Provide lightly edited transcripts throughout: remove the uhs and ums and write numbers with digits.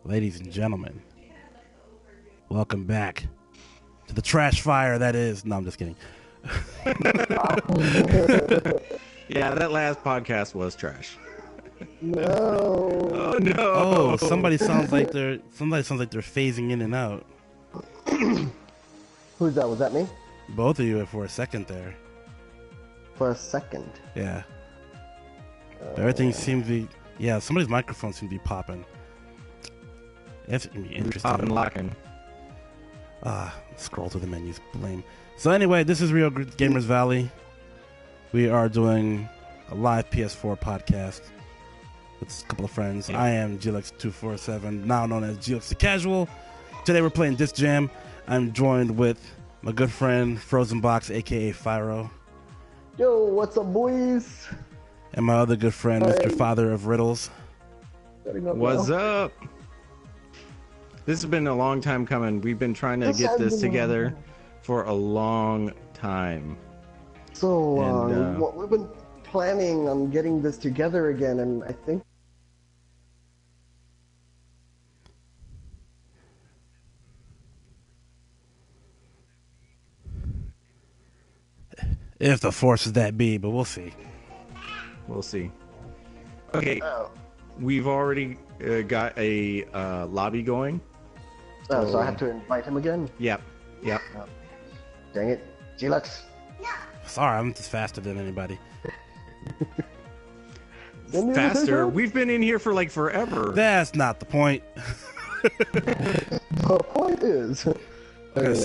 Ladies and gentlemen, welcome back to the trash fire that is. No, I'm just kidding. Yeah, that last podcast was trash. No. Oh no! Oh, somebody sounds like they're phasing in and out. Who's that? Was that me? Both of you for a second there. For a second. Yeah. Everything seems to be. Yeah, somebody's microphone seems to be popping. It's gonna be interesting. Popping, locking. Scroll through the menus. Blame. So anyway, this is Real Gamers Valley. We are doing a live PS4 podcast with a couple of friends. Yeah. I am Glex247, now known as Glex the Casual. Today we're playing Disc Jam. I'm joined with my good friend Frozen Box, aka Fyro, Yo, what's up, boys? and my other good friend, Mr. Father of Riddles. What's up? This has been a long time coming. We've been trying to get this together for a long time. So, And, we've been planning on getting this together again, and I think If the forces that be, but we'll see. We'll see. Okay, we've already got a lobby going. so I have to invite him again. Yep. Dang it, Glex. Sorry, I'm just faster than anybody. Faster. We've been in here for like forever. That's not the point. The point is, Okay,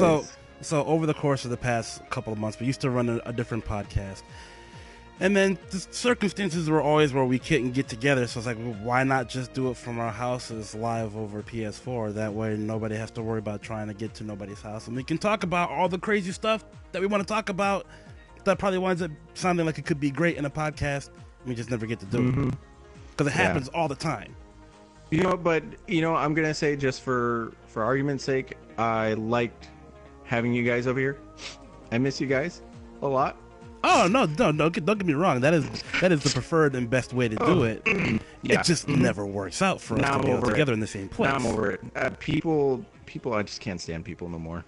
so over the course of the past couple of months, we used to run a different podcast, and then the circumstances were always where we couldn't get together. So it's like, well, why not just do it from our houses live over PS4? That way, nobody has to worry about trying to get to nobody's house, and we can talk about all the crazy stuff that we want to talk about. That probably winds up sounding like it could be great in a podcast. We just never get to do it because it happens all the time. But I'm gonna say, just for argument's sake, I liked having you guys over here. I miss you guys a lot. Oh no! Don't get me wrong. That is the preferred and best way to do it. Yeah. It just never works out for us Now to I'm be all over together it. in the same place. Now I'm over it. People. I just can't stand people no more.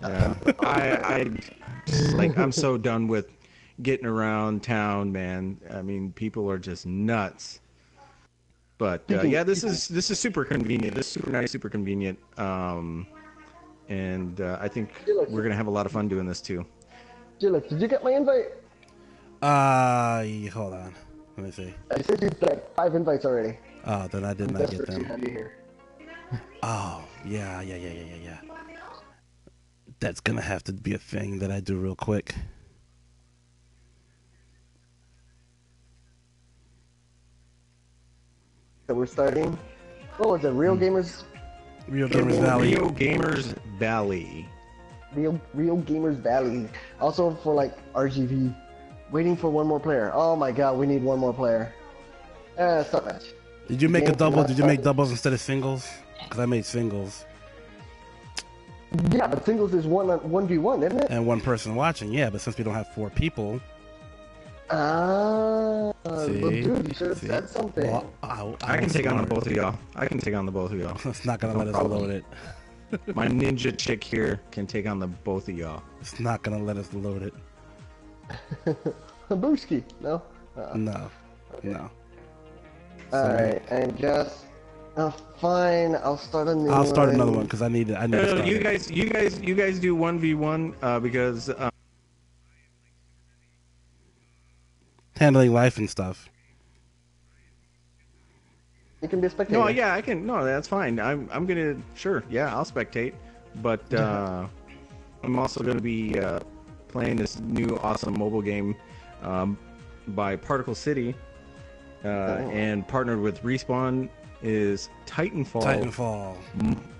I just, like, I'm so done with getting around town, man. I mean, people are just nuts. But yeah, this is super convenient. This is super nice, super convenient. And I think we're gonna have a lot of fun doing this too. Glex, did you get my invite? Hold on. Let me see. I sent you like 5 invites already. Oh, then I did not get Desperate to them. have you here. Oh, yeah. That's gonna have to be a thing that I do real quick. So we're starting. What was it? Real Gamers Real Gamers Valley. Rio Gamers Valley. Real Gamers Valley. Also for like RGV. Waiting for one more player. Oh my god, we need one more player. Stop match. Did you make a Game double? not Did you make started. doubles instead of singles? Because I made singles. Yeah, but singles is 1v1, isn't it? And one person watching, yeah. But since we don't have 4 people, Well, See? dude, you should have See? said something. well, I can take on the smart. both of y'all. It's not gonna No let us problem. load it. My ninja chick here can take on the both of y'all. It's not gonna let us load it. Booski, no? No. Alright, and just... fine, I'll start a new I'll start another one because I need to start You it. guys do 1v1 because Handling life and stuff. You can be a spectator. no, yeah, I can. No, that's fine. I'm gonna I'll spectate, but I'm also gonna be playing this new awesome mobile game by Particle City, and partnered with Respawn is Titanfall.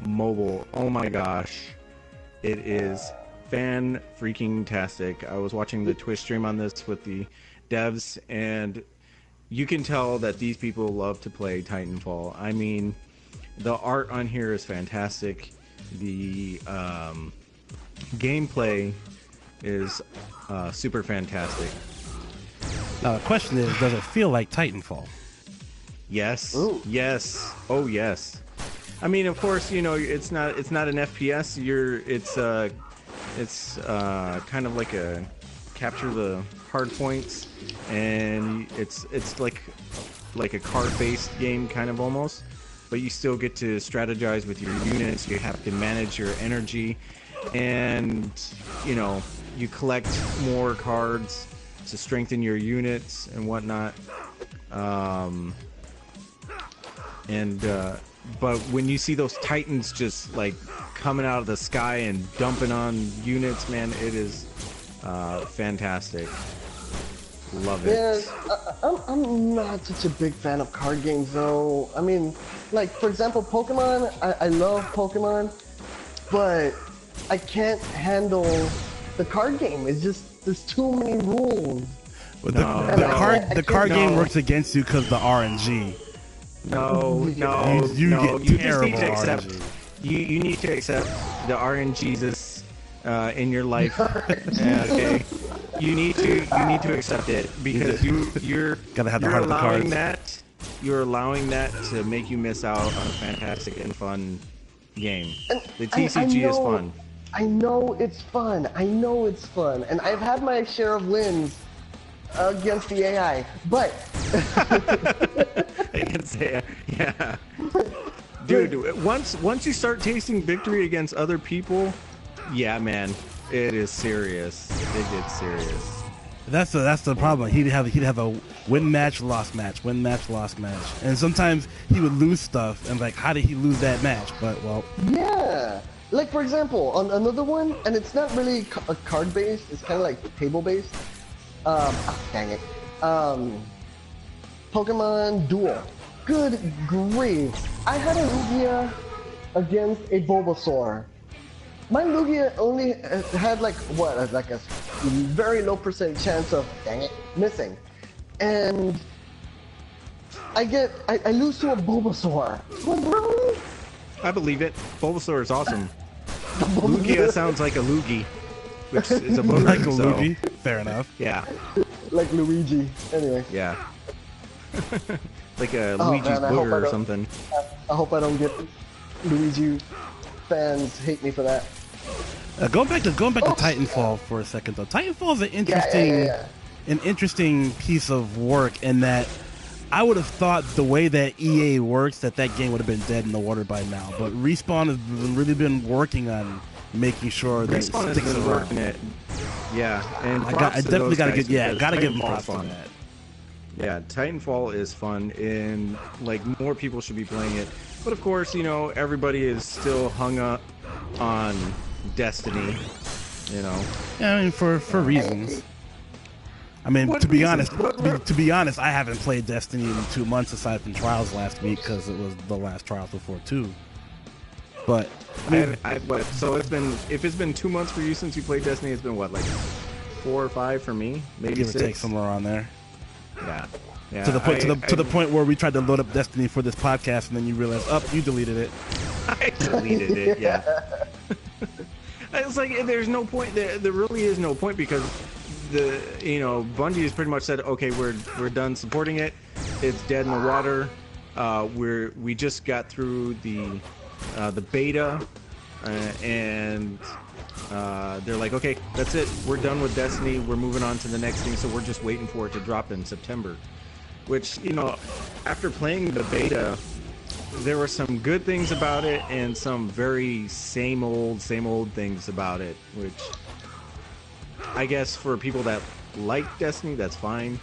Mobile. Oh my gosh, it is fan-freaking-tastic. I was watching the Twitch stream on this with the devs, and you can tell that these people love to play Titanfall. I mean, the art on here is fantastic. The gameplay is super fantastic. Now the question is, does it feel like Titanfall? Yes. Ooh. Yes. Oh, yes. I mean, of course, you know, it's not an FPS. It's kind of like a capture the hard points, and it's like a card-based game, kind of almost. But you still get to strategize with your units. You have to manage your energy, and you know, you collect more cards to strengthen your units and whatnot. But when you see those titans just like coming out of the sky and dumping on units, man, it is fantastic. Love it. Yeah, I'm not such a big fan of card games, though. I mean, like, for example, Pokemon, I love Pokemon, but I can't handle the card game. It's just, there's too many rules. But the card game works against you because the RNG. No, You get terrible just need to accept. RNG. You need to accept the RNGesus in your life. Okay, you need to accept it because you're Gotta have the you're heart of the allowing cards. that. You're allowing that to make you miss out on a fantastic and fun game. And The TCG is fun. I know it's fun. And I've had my share of wins against the AI, but I can say, yeah. Dude, once you start tasting victory against other people, yeah, man, it is serious. It gets serious. That's the problem. He'd have a win match, lost match, win match, lost match, and sometimes he would lose stuff. And like, how did he lose that match? But well, yeah. Like, for example, on another one, and it's not really a card based, it's kind of like table based. Dang it. Pokemon Duel. Good grief. I had a Lugia against a Bulbasaur. My Lugia only had like a very low percent chance of, dang it, missing. And I lose to a Bulbasaur. Like, really? I believe it. Bulbasaur is awesome. Lugia sounds like a loogie, which is a Pokemon. like a so, Luigi, fair enough. Yeah, Like Luigi. Anyway. yeah. Like a Oh, Luigi's man, I hope I booger or don't- something. I hope I don't get Luigi fans hate me for that. Going back to Titanfall for a second though. Titanfall is an interesting piece of work in that I would have thought the way that EA works that game would have been dead in the water by now. But Respawn has really been working on making sure that Respawn it has sticks been around. working it. Yeah, and I props to definitely those gotta guys because give them Titanfall props is for fun. that. Yeah, Titanfall is fun, and like more people should be playing it. But of course, you know, everybody is still hung up on Destiny. You know, Yeah, I mean for reasons. I mean, What to be reasons? honest, I haven't played Destiny in 2 months aside from Trials last week because it was the last Trials before 2. But I mean, so if it's been 2 months for you since you played Destiny, it's been what, like 4 or 5 for me, maybe give or 6. take somewhere around there. Yeah, yeah. To the point where we tried to load up Destiny for this podcast, and then you realized, you deleted it. I deleted it. Yeah. It's like there's no point. There really is no point because Bungie has pretty much said, okay, we're done supporting it. It's dead in the water. We just got through the beta, and they're like, okay, that's it. We're done with Destiny. We're moving on to the next thing. So we're just waiting for it to drop in September. Which, after playing the beta, there were some good things about it and some very same old things about it, which I guess for people that like Destiny, that's fine.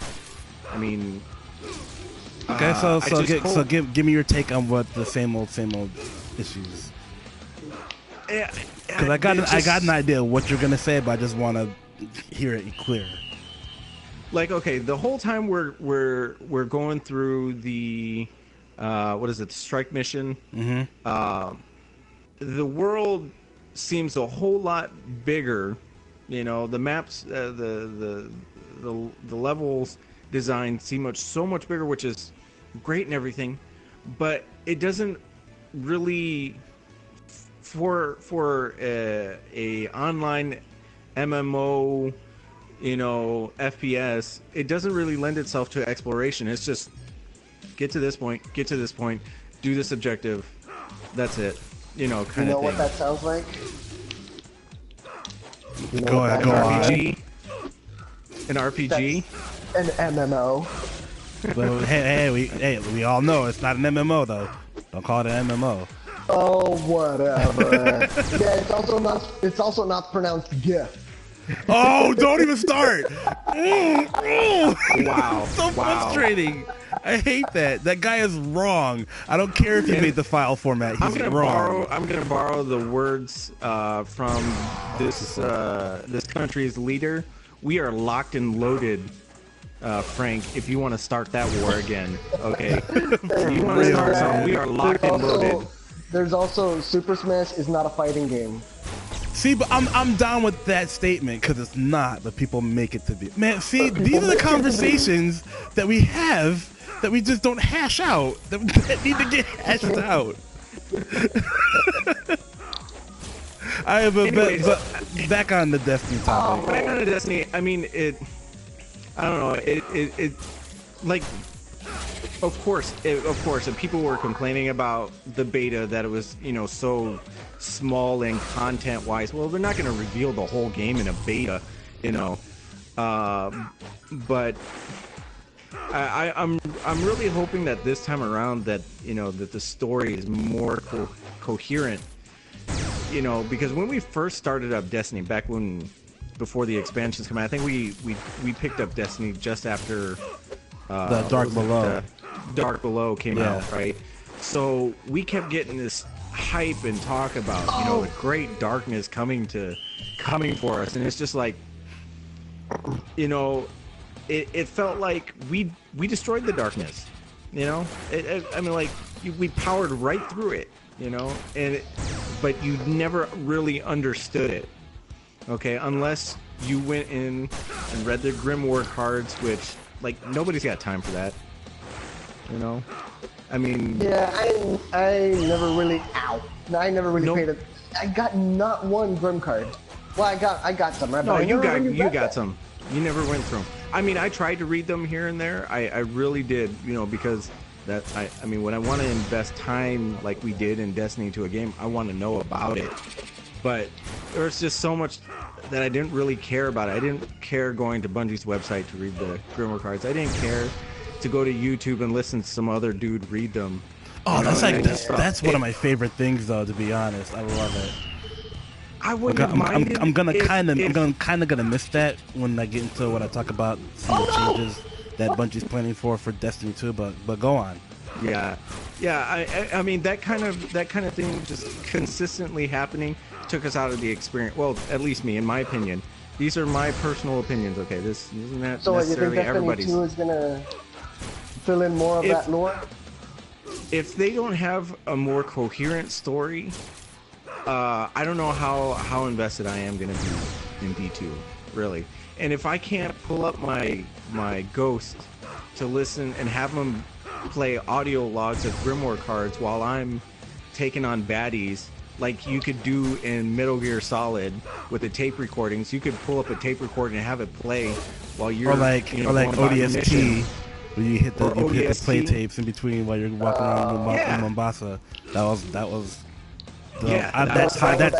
I mean, Okay, give me your take on what the same old issues. Because I got an idea of what you're gonna say, but I just want to hear it clear. Like, okay, the whole time we're going through the what is it, the strike mission? Mm-hmm. The world seems a whole lot bigger. The maps, the levels design seem so much bigger, which is great and everything, but it doesn't really for a online MMO, FPS. It doesn't really lend itself to exploration. It's just get to this point, do this objective, That's it. You know, You kind know of what thing. that sounds like? You know Go what ahead, that go sounds on. like? RPG. An RPG. An MMO. But hey, we all know it's not an MMO though. Don't call it an MMO. Oh, whatever. Yeah, it's also not pronounced GIF. Oh, don't even start. Wow. So frustrating. I hate that. That guy is wrong. I don't care if he made the file format. He's wrong. I'm gonna borrow the words from this country's leader. We are locked and loaded, Frank. If you want to start that war again, okay? If you want to start something, we are locked and loaded. There's also Super Smash is not a fighting game. See, but I'm down with that statement because it's not, but people make it to be. Man, see, these are the conversations that we have that we just don't hash out. That need to get hashed out. I have but back on the Destiny topic. Back on the Destiny. I mean, I don't know. It like. Of course, if people were complaining about the beta that it was, you know, so small and content-wise. Well, they're not going to reveal the whole game in a beta, you know. But I'm really hoping that this time around that, you know, that the story is more coherent, you know, because when we first started up Destiny back before the expansions come out, I think we picked up Destiny just after The Dark Below. Dark Below came out, right? So we kept getting this hype and talk about, you know, the great darkness coming for us, and it's just like, you know, it felt like we destroyed the darkness, you know. I mean, like we powered right through it, you know, but you never really understood it, okay, unless you went in and read the Grimoire cards, which, like, nobody's got time for that. You know, I mean. Yeah, I never really. I never really paid it. I got not one Grim card. Well, I got some. Right? No, you got some. You never went through them. I mean, I tried to read them here and there. I really did. You know, because I mean, when I want to invest time like we did in Destiny to a game, I want to know about it. But there was just so much that I didn't really care about it. I didn't care going to Bungie's website to read the Grimoire cards. I didn't care to go to YouTube and listen to some other dude read them. Oh, that's one of my favorite things, though. To be honest, I love it. I wouldn't mind. I'm gonna kind of miss that when I get into what I talk about some of the changes that Bungie's planning for Destiny 2. But go on. Yeah. I mean that kind of thing just consistently happening took us out of the experience. Well, at least me, in my opinion. These are my personal opinions. Okay, this isn't that so necessarily So everybody's. you think Destiny 2 is gonna fill in more of that lore? If they don't have a more coherent story, I don't know how invested I am going to be in D2, really. And if I can't pull up my Ghost to listen and have them play audio logs of Grimoire cards while I'm taking on baddies, like you could do in Metal Gear Solid with the tape recordings, you could pull up a tape recording and have it play while you're ODST. When you hit the play tapes in between while you're walking around Mombasa, that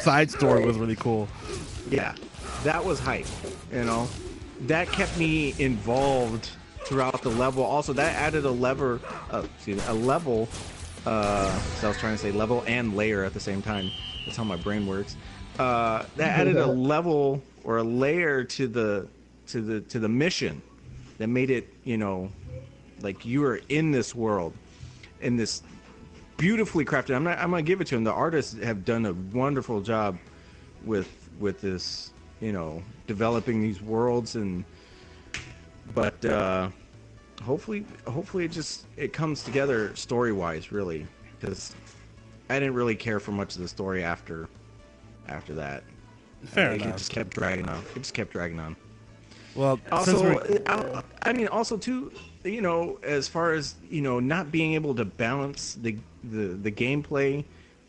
side story was really cool. Yeah, that was hype. You know, that kept me involved throughout the level. Also, that added a level. So I was trying to say level and layer at the same time. That's how my brain works. That added a level or a layer to the mission that made it, you know, like you are in this world, in this beautifully crafted. I'm gonna give it to them. The artists have done a wonderful job with this, you know, developing these worlds, but hopefully it comes together story wise, really, because I didn't really care for much of the story after that. Fair enough. It just kept dragging on. Well, also, I mean, also too, you know, as far as, you know, not being able to balance the gameplay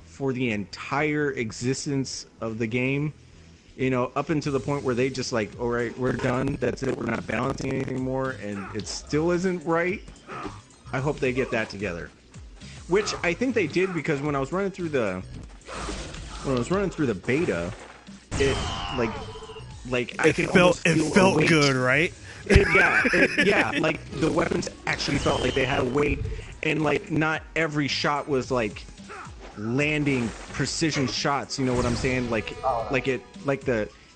for the entire existence of the game, you know, up until the point where they just like, all right, we're done, that's it, we're not balancing anything more, and it still isn't right. I hope they get that together. which I think they did because when I was running through the beta, it I could almost feel a weight. Good, right? Yeah, like the weapons actually felt like they had a weight, and like not every shot was like landing precision shots. You know what I'm saying?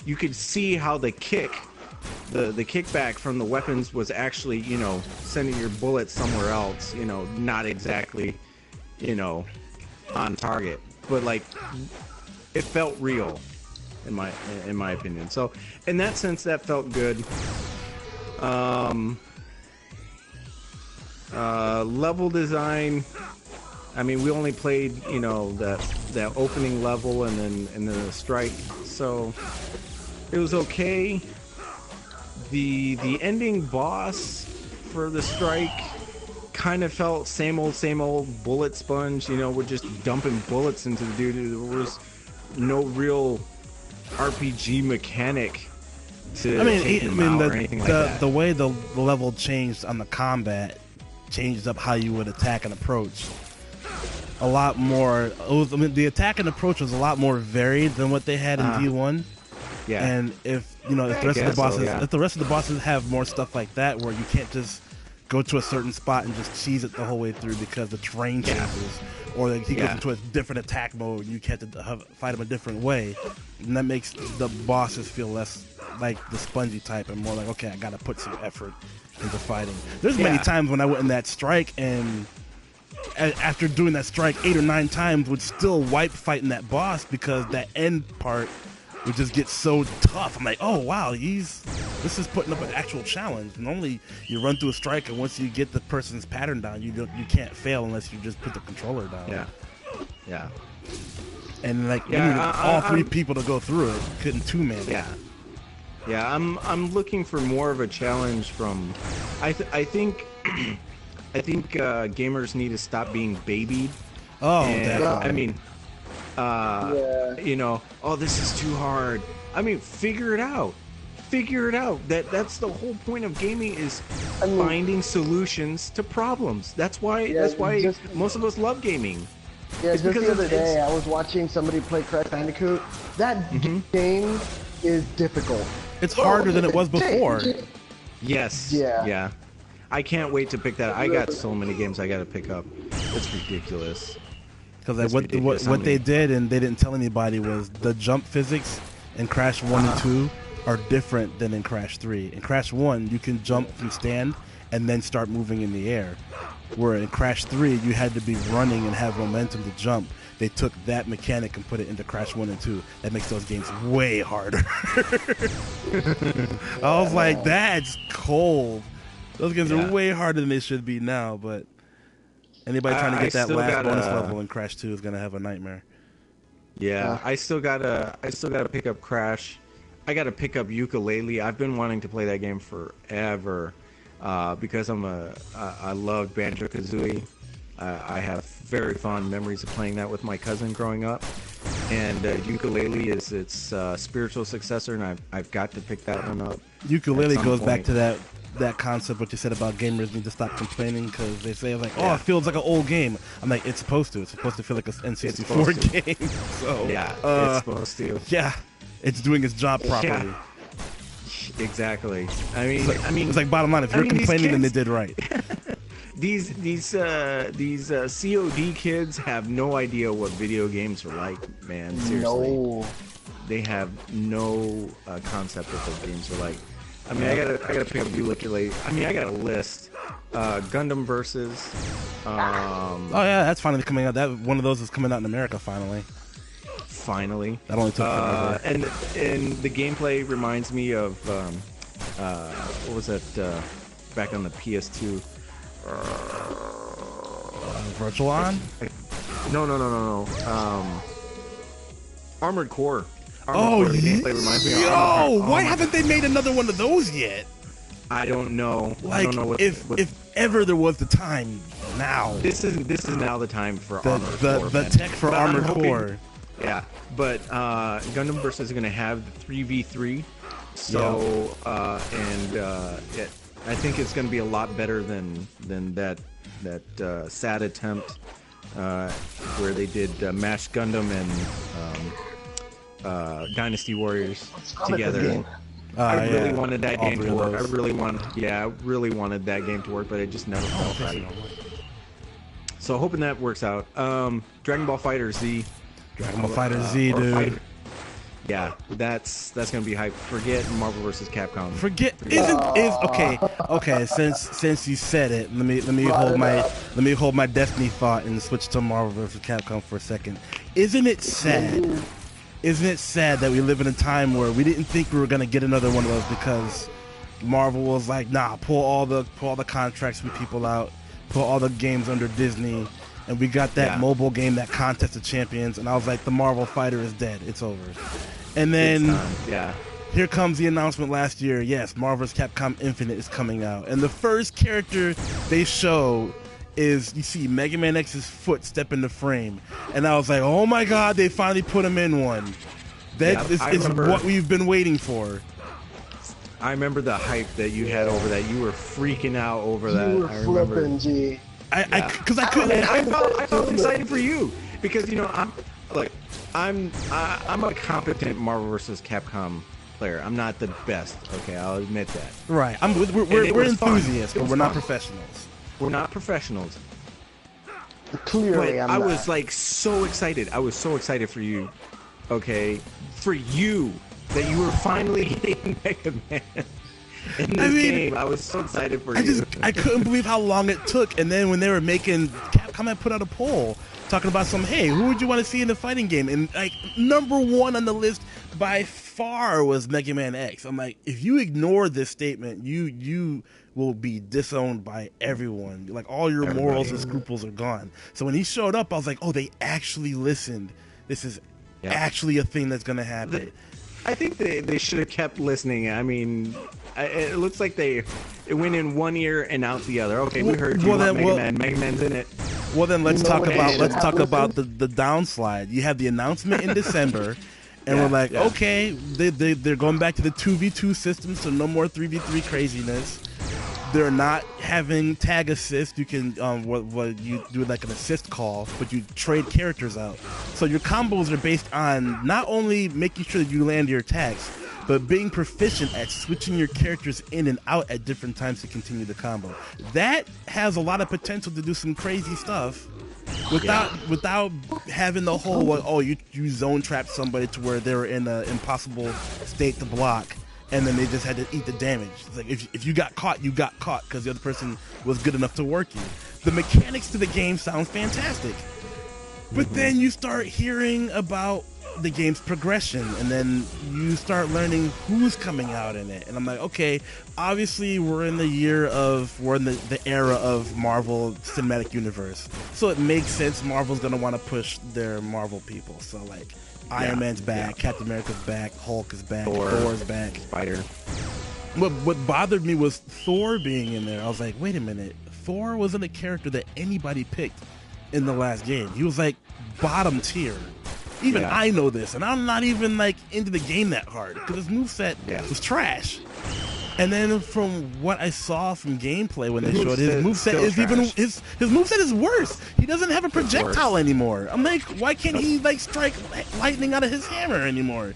You could see how the kickback from the weapons was actually, you know, sending your bullets somewhere else. You know, not exactly, you know, on target, but like it felt real, in my opinion. So in that sense, that felt good. Level design, I mean, we only played, you know, that opening level and then the strike, so it was okay. The ending boss for the strike kind of felt same old bullet sponge. You know, we're just dumping bullets into the dude. There was no real RPG mechanic to take him out or anything like that. The way the level changed on the combat changed up how you would attack and approach. A lot more. The attack and approach was a lot more varied than what they had in D1. Yeah. And if the rest of the bosses have more stuff like that, where you can't just go to a certain spot and just cheese it the whole way through because the terrain changes, or he goes into a different attack mode and you have to fight him a different way, and that makes the bosses feel less like the spongy type and more like, okay, I gotta put some effort into fighting. There's many times when I went in that strike and after doing that strike 8 or 9 times would still wipe fighting that boss because that end part would just get so tough. I'm like, oh wow, this is putting up an actual challenge. Normally you run through a strike and once you get the person's pattern down, you can't fail unless you just put the controller down. Yeah. And like you needed all 3 people to go through it. Couldn't 2-man. Yeah. I'm looking for more of a challenge from. I think gamers need to stop being babied. Oh, I mean, you know, oh, this is too hard. I mean, figure it out. That's the whole point of gaming, is finding solutions to problems. That's why most of us love gaming. Yeah, just the other day I was watching somebody play Crash Bandicoot. That game is difficult. It's harder than it was before. Yes. Yeah. I can't wait to pick that. I got so many games I got to pick up. It's ridiculous. Because what they did and they didn't tell anybody was the jump physics in Crash 1 and 2 are different than in Crash 3. In Crash 1, you can jump from stand and then start moving in the air. Where in Crash 3, you had to be running and have momentum to jump. They took that mechanic and put it into Crash 1 and 2. That makes those games way harder. I was like, that's cold. Those games are way harder than they should be now, but anybody trying to get that last bonus level in Crash 2 is gonna have a nightmare. Yeah, I still gotta pick up Crash. I gotta pick up Yooka-Laylee. I've been wanting to play that game forever because I loved Banjo-Kazooie. I have very fond memories of playing that with my cousin growing up, and Yooka-Laylee is its spiritual successor, and I've got to pick that one up. Yooka-Laylee goes back to that concept, what you said about gamers need to stop complaining because they say like, oh, it feels like an old game. I'm like, it's supposed to feel like an N64 game. So it's supposed to. Yeah, it's doing its job properly. Yeah. Exactly. I mean, it's like bottom line. If you're complaining, then they did right. These COD kids have no idea what video games are like, man. Seriously, they have no concept of what games are like. I mean, I gotta pick up Yooka-Laylee. I mean, I got a list. Gundam Versus. Oh yeah, that's finally coming out. That one of those is coming out in America finally. That only took forever. And the gameplay reminds me of what was that back on the PS2? Virtual On? No. Armored Core. The gameplay reminds me of why haven't they made another one of those yet? I don't know. Like, I don't know if ever there was the time, now. This is now the time for Armored Core. The tech for Armored Core. Yeah, but Gundam Versus is going to have the 3v3, so I think it's going to be a lot better than that sad attempt where they did Mash Gundam and Dynasty Warriors together. I really wanted that game to work. I really wanted that game to work, but it just never felt right. So hoping that works out. Dragon Ball Fighter Z. Dragon Ball Fighter Z, dude. Yeah, that's gonna be hype. Forget Marvel vs. Capcom. Okay. Since you said it, let me hold my Destiny thought and switch to Marvel vs. Capcom for a second. Isn't it sad? Isn't it sad that we live in a time where we didn't think we were gonna get another one of those because Marvel was like, nah, pull all the contracts with people out, put all the games under Disney. And we got that mobile game, that Contest of Champions, and I was like, the Marvel Fighter is dead. It's over. And then here comes the announcement last year. Yes, Marvel vs. Capcom Infinite is coming out. And the first character they show is, you see Mega Man X's foot step in the frame. And I was like, oh my God, they finally put him in one. That is what we've been waiting for. I remember the hype that you had over that. You were freaking out over that. You were flipping, G. Because I couldn't. I felt excited for you because I'm a competent Marvel vs. Capcom player. I'm not the best. Okay, I'll admit that. Right. We're enthusiasts, but we're not professionals. We're not professionals. Clearly, but I was like so excited. I was so excited for you. Okay, for you that you were finally getting Mega Man. In this game, I was so excited for you. I couldn't believe how long it took. And then when they were making, Capcom had put out a poll talking about hey, who would you want to see in the fighting game? And like number one on the list by far was Mega Man X. I'm like, if you ignore this statement, you will be disowned by everyone. Like all your morals and scruples are gone. So when he showed up, I was like, oh, they actually listened. This is actually a thing that's going to happen. I think they should have kept listening. I mean, it looks like it went in one ear and out the other. Okay, we heard you. Mega Man's in it. Well, then let's talk about the downslide. You have the announcement in December, and we're like, okay, they're going back to the 2v2 system, so no more 3v3 craziness. They're not having tag assist. You can what you do like an assist call, but you trade characters out. So your combos are based on not only making sure that you land your attacks, but being proficient at switching your characters in and out at different times to continue the combo. That has a lot of potential to do some crazy stuff without having the whole you zone trap somebody to where they're in an impossible state to block. And then they just had to eat the damage. It's like if you got caught, you got caught because the other person was good enough to work you. The mechanics to the game sound fantastic. But then you start hearing about the game's progression, and then you start learning who's coming out in it. And I'm like, okay, obviously we're in the era of Marvel Cinematic Universe. So it makes sense Marvel's going to want to push their Marvel people. So like, Iron Man's back, Captain America's back, Hulk is back, Thor's back. Spider. What bothered me was Thor being in there. I was like, wait a minute. Thor wasn't a character that anybody picked in the last game. He was like bottom tier. Even I know this, and I'm not even like into the game that hard because his moveset was trash. And then from what I saw from gameplay when they showed his moveset is even his moveset is worse. He doesn't have a projectile anymore. I'm like, why can't he like strike lightning out of his hammer anymore?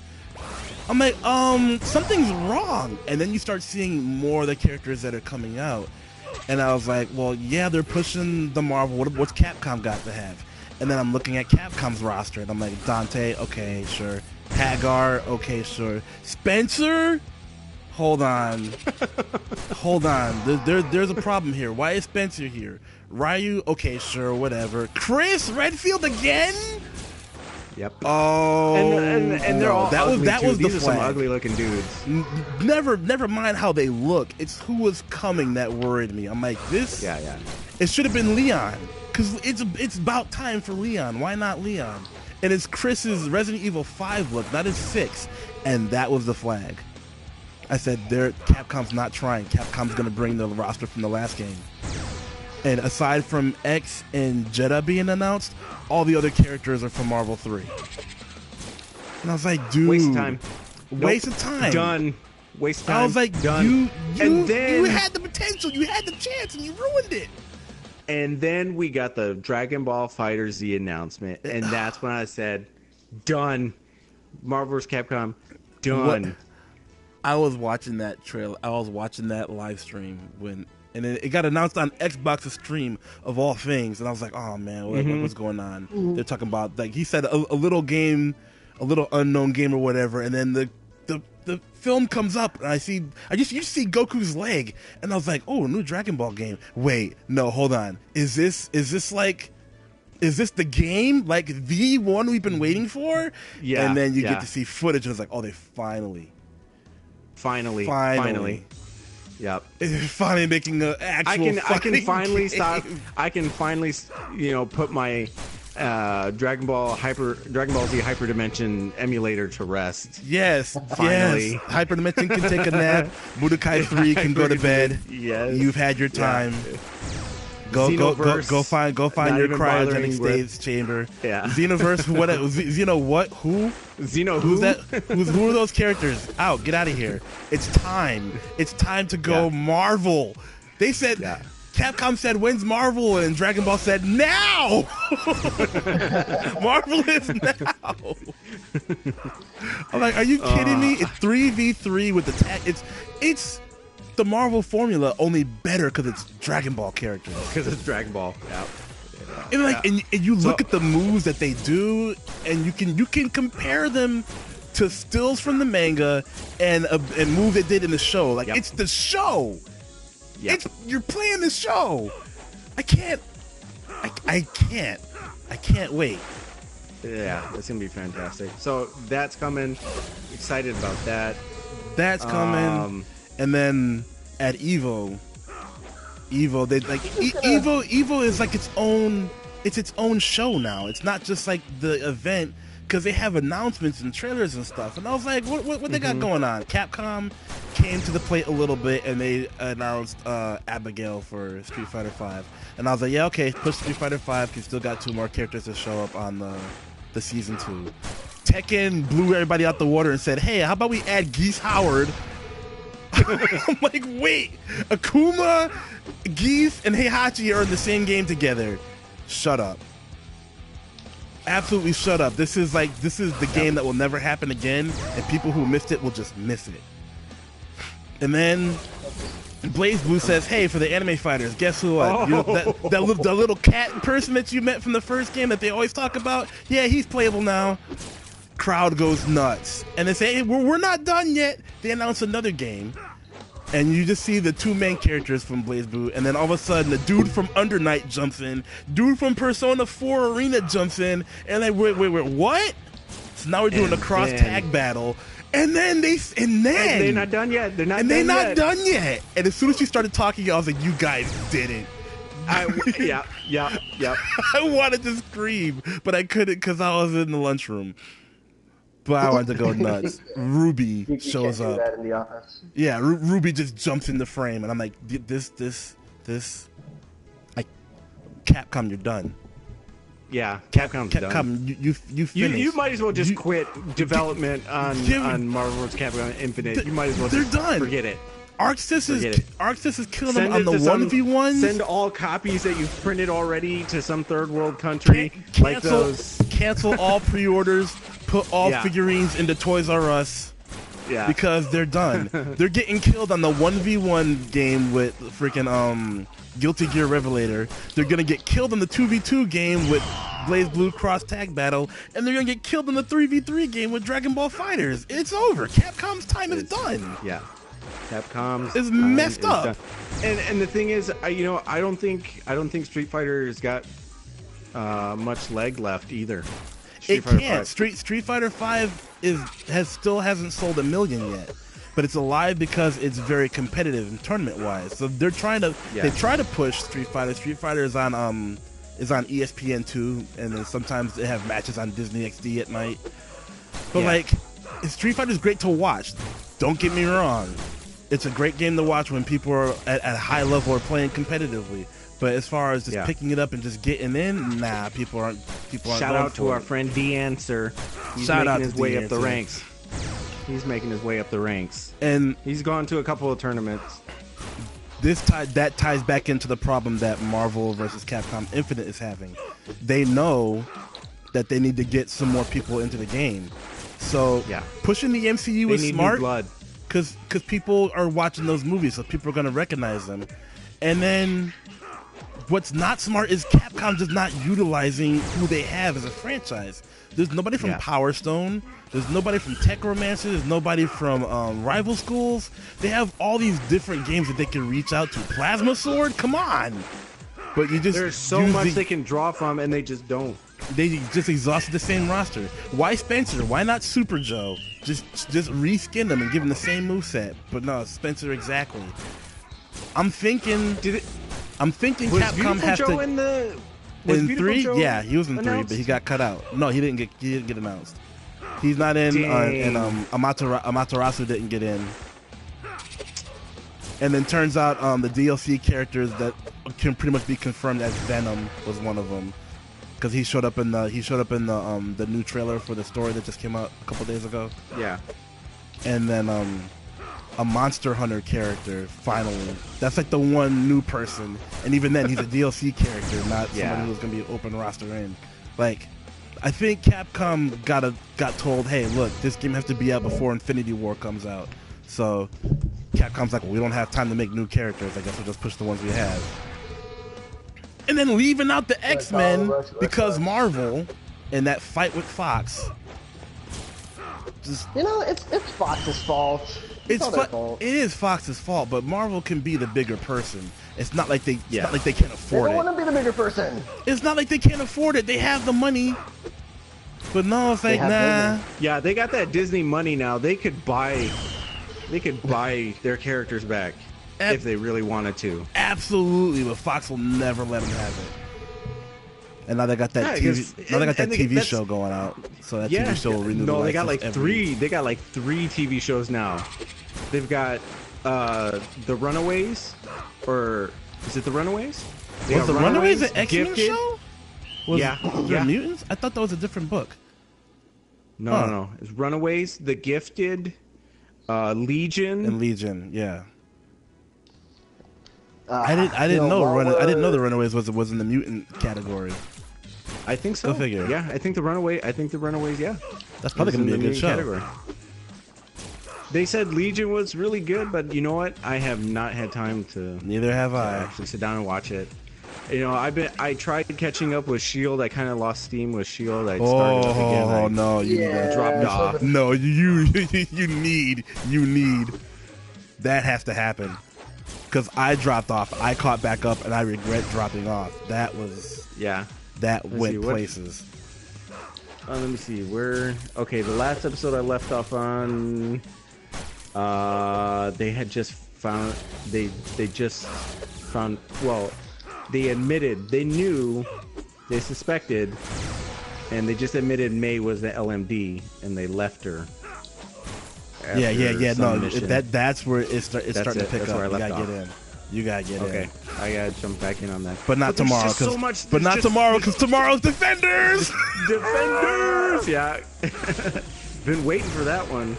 I'm like, something's wrong. And then you start seeing more of the characters that are coming out. And I was like, well, yeah, they're pushing the Marvel. What's Capcom got to have? And then I'm looking at Capcom's roster and I'm like, Dante, okay, sure. Hagar, okay, sure. Spencer? Hold on. There's a problem here. Why is Spencer here? Ryu? Okay, sure, whatever. Chris Redfield again? Yep. Oh, and they're all that was These the are some ugly looking dudes. Never mind how they look. It's who was coming that worried me. I'm like, this. Yeah. It should have been Leon, because it's about time for Leon. Why not Leon? And it's Chris's Resident Evil 5 look, not his 6, and that was the flag. I said, Capcom's not trying. Capcom's going to bring the roster from the last game. And aside from X and Jedha being announced, all the other characters are from Marvel 3. And I was like, dude. Waste of time. Waste of time. Done. Waste of time. I was like, done. you had the potential. You had the chance, and you ruined it. And then we got the Dragon Ball Fighter Z announcement, and that's when I said, "Done, Marvel vs. Capcom, done." What? I was watching that trailer. I was watching that live stream and then it got announced on Xbox's stream of all things, and I was like, "Oh man, what's going on?" They're talking about, like he said, a little game, a little unknown game or whatever, and then the film comes up, and you see Goku's leg, and I was like, "Oh, a new Dragon Ball game." Wait, no, hold on. Is this the game, like the one we've been waiting for? Yeah. And then you get to see footage, and it's like, oh, they finally. Yep. Finally making an actual. I can finally game. stop. I can finally, put my Dragon Ball Z Hyperdimension emulator to rest. Yes, Finally. yes. Hyperdimension can take a nap. Budokai 3 can go to bed. Yes. You've had your time. Yeah. Go Xenoverse, find not your even cryogenic bothering states chamber. Yeah. Xenoverse. Who? Xeno Who's that? Who are those characters? Out! Get out of here! It's time. It's time to go Marvel. They said. Yeah. Capcom said, "When's Marvel?" And Dragon Ball said, "Now." Marvel is now. I'm like, are you kidding me? It's 3v3 with the tag. It's the Marvel formula, only better because it's Dragon Ball characters. Because it's Dragon Ball. Yeah. And and you look at the moves that they do, and you can compare them to stills from the manga and moves they did in the show. Like it's the show. Yep. You're playing the show. I can't wait. Yeah, it's gonna be fantastic. So that's coming. Excited about that. That's coming. And then at Evo, they like Evo is like its own show now. It's not just like the event, because they have announcements and trailers and stuff. And I was like, what they got going on? Capcom came to the plate a little bit, and they announced Abigail for Street Fighter V. And I was like, yeah, okay, push Street Fighter V, because you still got 2 more characters to show up on the Season 2. Tekken blew everybody out the water and said, hey, how about we add Geese Howard? I'm like, wait, Akuma, Geese, and Heihachi are in the same game together. Shut up. Absolutely shut up. This is the game that will never happen again, and people who missed it will just miss it. And then BlazBlue says, hey, for the anime fighters, guess who? That little cat person that you met from the first game that they always talk about? Yeah, he's playable now. Crowd goes nuts. And they say, hey, we're not done yet. They announce another game. And you just see the 2 main characters from BlazBlue, and then all of a sudden, the dude from Under Night jumps in, dude from Persona 4 Arena jumps in, and like, wait, what? So now we're doing a cross tag battle, and then they're not done yet. They're not done yet. And as soon as she started talking, I was like, you guys did it. Yeah. I wanted to scream, but I couldn't because I was in the lunchroom. But I wanted to go nuts. Ruby shows up. That in the office. Yeah, Ruby just jumps in the frame, and I'm like, Capcom, you're done. Yeah, Capcom, you finished. You might as well just quit development on Marvel vs. Capcom Infinite. You might as well they're just done. Forget it. ArcSys is killing them on the 1v1s. Send all copies that you've printed already to some third world country. Cancel all pre-orders. Put all figurines into Toys R Us. Yeah. Because they're done. They're getting killed on the 1v1 game with freaking Guilty Gear Revelator. They're gonna get killed in the 2v2 game with BlazBlue Cross Tag Battle, and they're gonna get killed in the 3v3 game with Dragon Ball Fighters. It's over. Capcom's time is done. Yeah. Capcom's is messed up. Done. And the thing is, I don't think Street Fighter has got much leg left either. It can't. Street Fighter V still hasn't sold 1 million yet, but it's alive because it's very competitive and tournament wise. So they're trying to they try to push Street Fighter. Street Fighter is on ESPN2, and then sometimes they have matches on Disney XD at night. But like, Street Fighter is great to watch. Don't get me wrong. It's a great game to watch when people are at a high level or playing competitively. But as far as just picking it up and just getting in, nah, people aren't. Shout out to our friend D-Answer. He's making his way up the ranks. He's making his way up the ranks, and he's gone to a couple of tournaments. that ties back into the problem that Marvel versus Capcom Infinite is having. They know that they need to get some more people into the game, so pushing the MCU is smart because people are watching those movies, so people are going to recognize them. And then what's not smart is Capcom just not utilizing who they have as a franchise. There's nobody from Power Stone. There's nobody from Techromancer. There's nobody from Rival Schools. They have all these different games that they can reach out to. Plasma Sword? Come on. But you just there's so much they can draw from, and they just don't. They just exhausted the same roster. Why Spencer? Why not Super Joe? Just reskin them and give them the same moveset. But no, Spencer exactly. I'm thinking Capcom has Joe to. In 3, Joe yeah, he was in announced? 3, but he got cut out. No, he didn't get announced. He's not in, and Amaterasu didn't get in. And then turns out the DLC characters that can pretty much be confirmed as Venom was one of them, because he showed up in the new trailer for the story that just came out a couple days ago. Yeah. And then a Monster Hunter character, finally. That's like the one new person, and even then he's a DLC character, not somebody who's gonna be an open roster in. Like, I think Capcom got told, hey, look, this game has to be out before Infinity War comes out. So Capcom's like, well, we don't have time to make new characters. I guess we'll just push the ones we have. And then leaving out the X-Men because Marvel in that fight with Fox. Just, it's Fox's fault. It is Fox's fault, but Marvel can be the bigger person. It's not like they can't afford it. They don't want to be the bigger person. It's not like they can't afford it. They have the money. But no, it's like, nah. Yeah, they got that Disney money now. They could buy their characters back if they really wanted to. Absolutely, but Fox will never let them have it. And now they got that TV show going out. So that TV show will renew the license. They got like three. They got like 3 TV shows now. They've got The Runaways, or is it The Runaways? Was The Runaways an X-Men show? Was yeah. Mutants? I thought that was a different book. No. It's Runaways, The Gifted, Legion, and Legion. Yeah. I didn't know The Runaways was in the mutant category. I think so. Go figure. Yeah, I think the Runaways. Yeah, that's probably gonna be a good show. Category. They said Legion was really good, but you know what? I have not had time to. Neither have I. Actually sit down and watch it. I tried catching up with Shield. I kind of lost steam with Shield. I started up again. Oh no, you dropped off. No, you need that has to happen. Because I dropped off, I caught back up, and I regret dropping off. That went places. Let me see. Okay, the last episode I left off on, they admitted, they suspected, and they just admitted May was the LMD, and they left her. Yeah. No, that's where it's starting to pick up. You gotta get in. Okay, I gotta jump back in on that. But not tomorrow. Because tomorrow's Defenders. Defenders. Yeah. Been waiting for that one.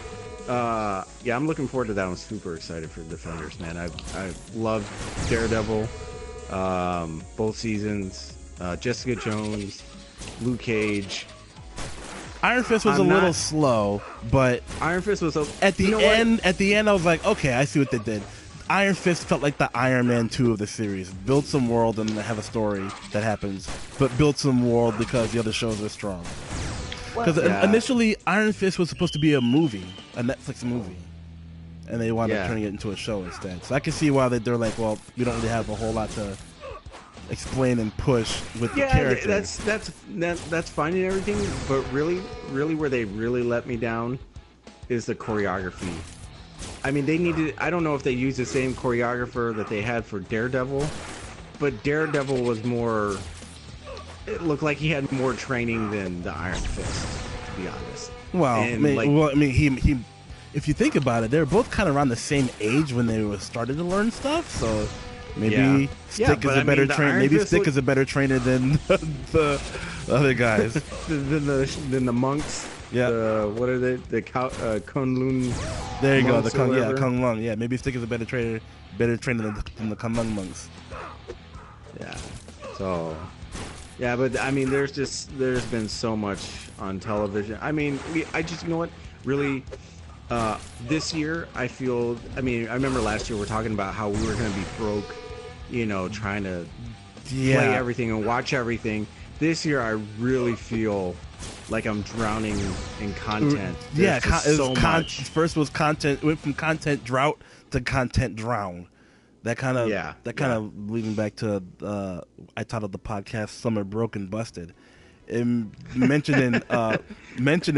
Yeah, I'm looking forward to that one. Super excited for Defenders, man. I loved Daredevil, both seasons. Jessica Jones, Luke Cage. Iron Fist was a little slow, but Iron Fist was at the end. At the end, I was like, okay, I see what they did. Iron Fist felt like the Iron Man 2 of the series. Build some world and have a story that happens, but build some world because the other shows are strong. Because initially, Iron Fist was supposed to be a movie, a Netflix movie, and they wound up turning it into a show instead. So I can see why they're like, well, we don't really have a whole lot to explain and push with the character. That's fine and everything, but really where they really let me down is the choreography. I mean, they needed. I don't know if they used the same choreographer that they had for Daredevil, but Daredevil was more. It looked like he had more training than the Iron Fist, to be honest. Well, he. If you think about it, they're both kind of around the same age when they were started to learn stuff. So maybe Stick is a better trainer. Maybe Stick is a better trainer than the other guys. than the monks. Yeah. What are they? The Kunlun. There you go. The monks or whatever. Kung Lung. Yeah, maybe Stick is a better trainer than the Kung Lung monks. Yeah. So, yeah, but I mean, there's been so much on television. I mean, I just, you know what, really, this year I feel. I mean, I remember last year we are talking about how we were going to be broke, you know, trying to play everything and watch everything. This year, I really feel like I'm drowning in content. There's just so much. First was content. It went from content drought to content drown. That kind of leading back to I titled the podcast "Summer Broke and Busted." And mentioning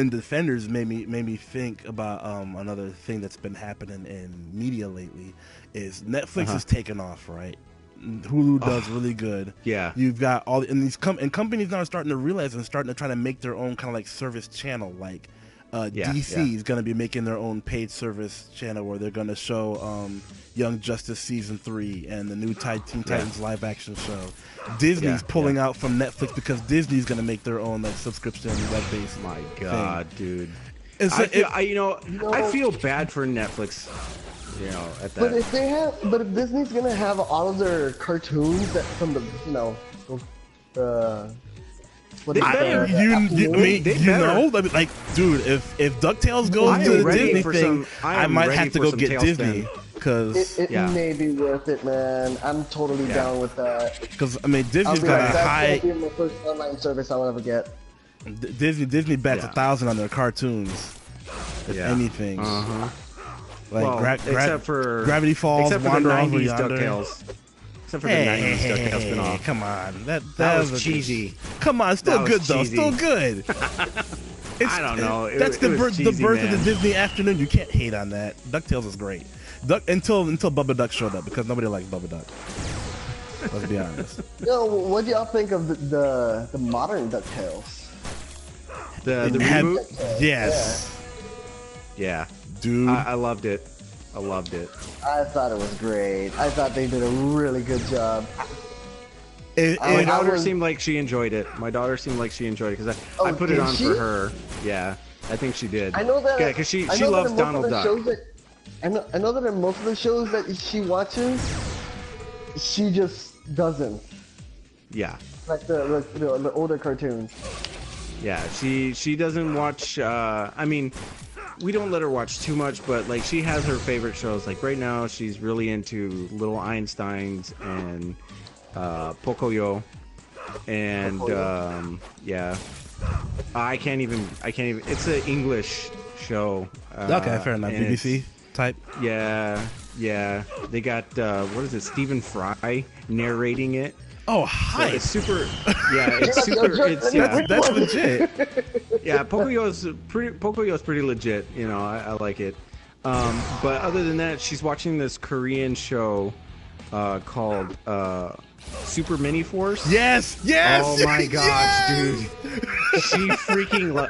Defenders made me think about another thing that's been happening in media lately. Is Netflix is taking off, right? Hulu does really good. Yeah, you've got all and these companies now are starting to realize and starting to try to make their own kind of like service channel. Like DC is going to be making their own paid service channel where they're going to show Young Justice season 3 and the new Teen Titans live action show. Disney's pulling out from Netflix because Disney's going to make their own like subscription web based. My God, dude! I feel bad for Netflix. You know, at that. But if Disney's gonna have all of their cartoons that from the like, dude, if DuckTales goes to the Disney thing, I might have to go get Disney because it may be worth it, man. I'm totally down with that. Because I mean, Disney's got a high. That's gonna be my first online service I'll ever get. Disney bets 1,000 on their cartoons, if anything. Like except for Gravity Falls, except for Wander the Over 90s Yonder. DuckTales. Except for the 90s DuckTales spin-off. Come on, that was cheesy. Come on, still good though. Cheesy. Still good. I don't know. That's the birth cheesy, of the Disney afternoon. You can't hate on that. DuckTales is great. Until Bubba Duck showed up because nobody liked Bubba Duck. Let's be honest. What do y'all think of the modern DuckTales? The reboot? Yes. Yeah. Dude, I loved it. I loved it. I thought it was great. I thought they did a really good job. My daughter seemed like she enjoyed it. Because I put it on for her. Yeah, I think she did. I know that. Yeah, because she loves Donald Duck. I know that in most of the shows that she watches, she just doesn't. Yeah. Like the older cartoons. Yeah, she doesn't watch. I mean, we don't let her watch too much, but like she has her favorite shows. Like right now, she's really into Little Einsteins and Pocoyo, and yeah, I can't even. It's an English show. Okay, fair enough. BBC type. Yeah. They got what is it? Stephen Fry narrating it. Oh, hi. So it's super. Yeah, it's super. That's legit. Yeah, Pocoyo's pretty legit. You know, I like it. But other than that, she's watching this Korean show called Super Mini Force. Yes. Oh my gosh, dude. She freaking.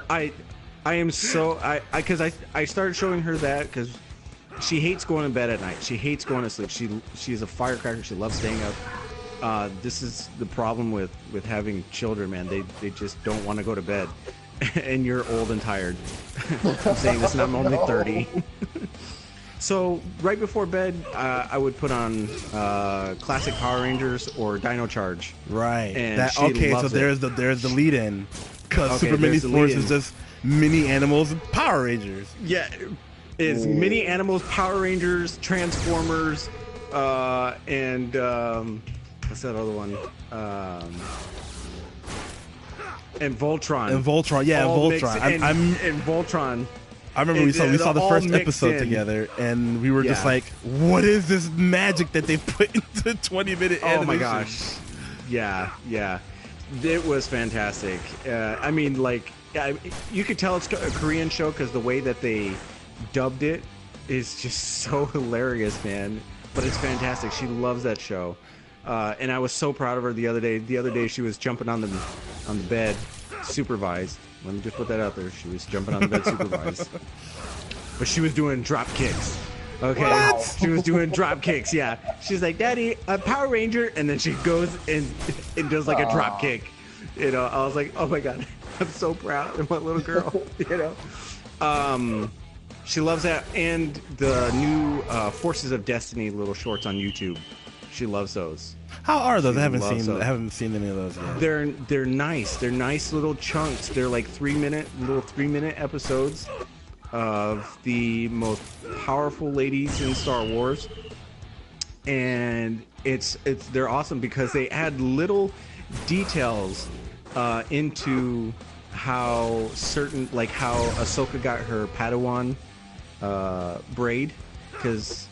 I am so. Because I started showing her that because she hates going to bed at night. She hates going to sleep. She's a firecracker. She loves staying up. This is the problem with having children, man. They just don't want to go to bed. And you're old and tired. I'm saying this and I'm only 30. So right before bed, I would put on classic Power Rangers or Dino Charge. Right. And so there's the lead in. Because Super Mini Force is just mini animals and Power Rangers. Yeah. It's mini animals, Power Rangers, Transformers, and what's that other one? And Voltron. Voltron. And Voltron. I remember we saw the first episode together, and we were just like, "What is this magic that they put into 20-minute animation?" Oh my gosh! Yeah. It was fantastic. I mean, like, you could tell it's a Korean show because the way that they dubbed it is just so hilarious, man. But it's fantastic. She loves that show. And I was so proud of her the other day. The other day she was jumping on the bed, supervised. Let me just put that out there. She was jumping on the bed supervised. But she was doing drop kicks. Okay. What? She was doing drop kicks, yeah. She's like, "Daddy, a Power Ranger," and then she goes and does like a drop kick. You know, I was like, oh my god. I'm so proud of my little girl. She loves that, and the new Forces of Destiny little shorts on YouTube. She loves those. How are those? She I haven't loves those. seen any of those yet. They're nice. They're nice little chunks. They're like 3-minute episodes of the most powerful ladies in Star Wars, and they're awesome because they add little details into how how Ahsoka got her Padawan braid, because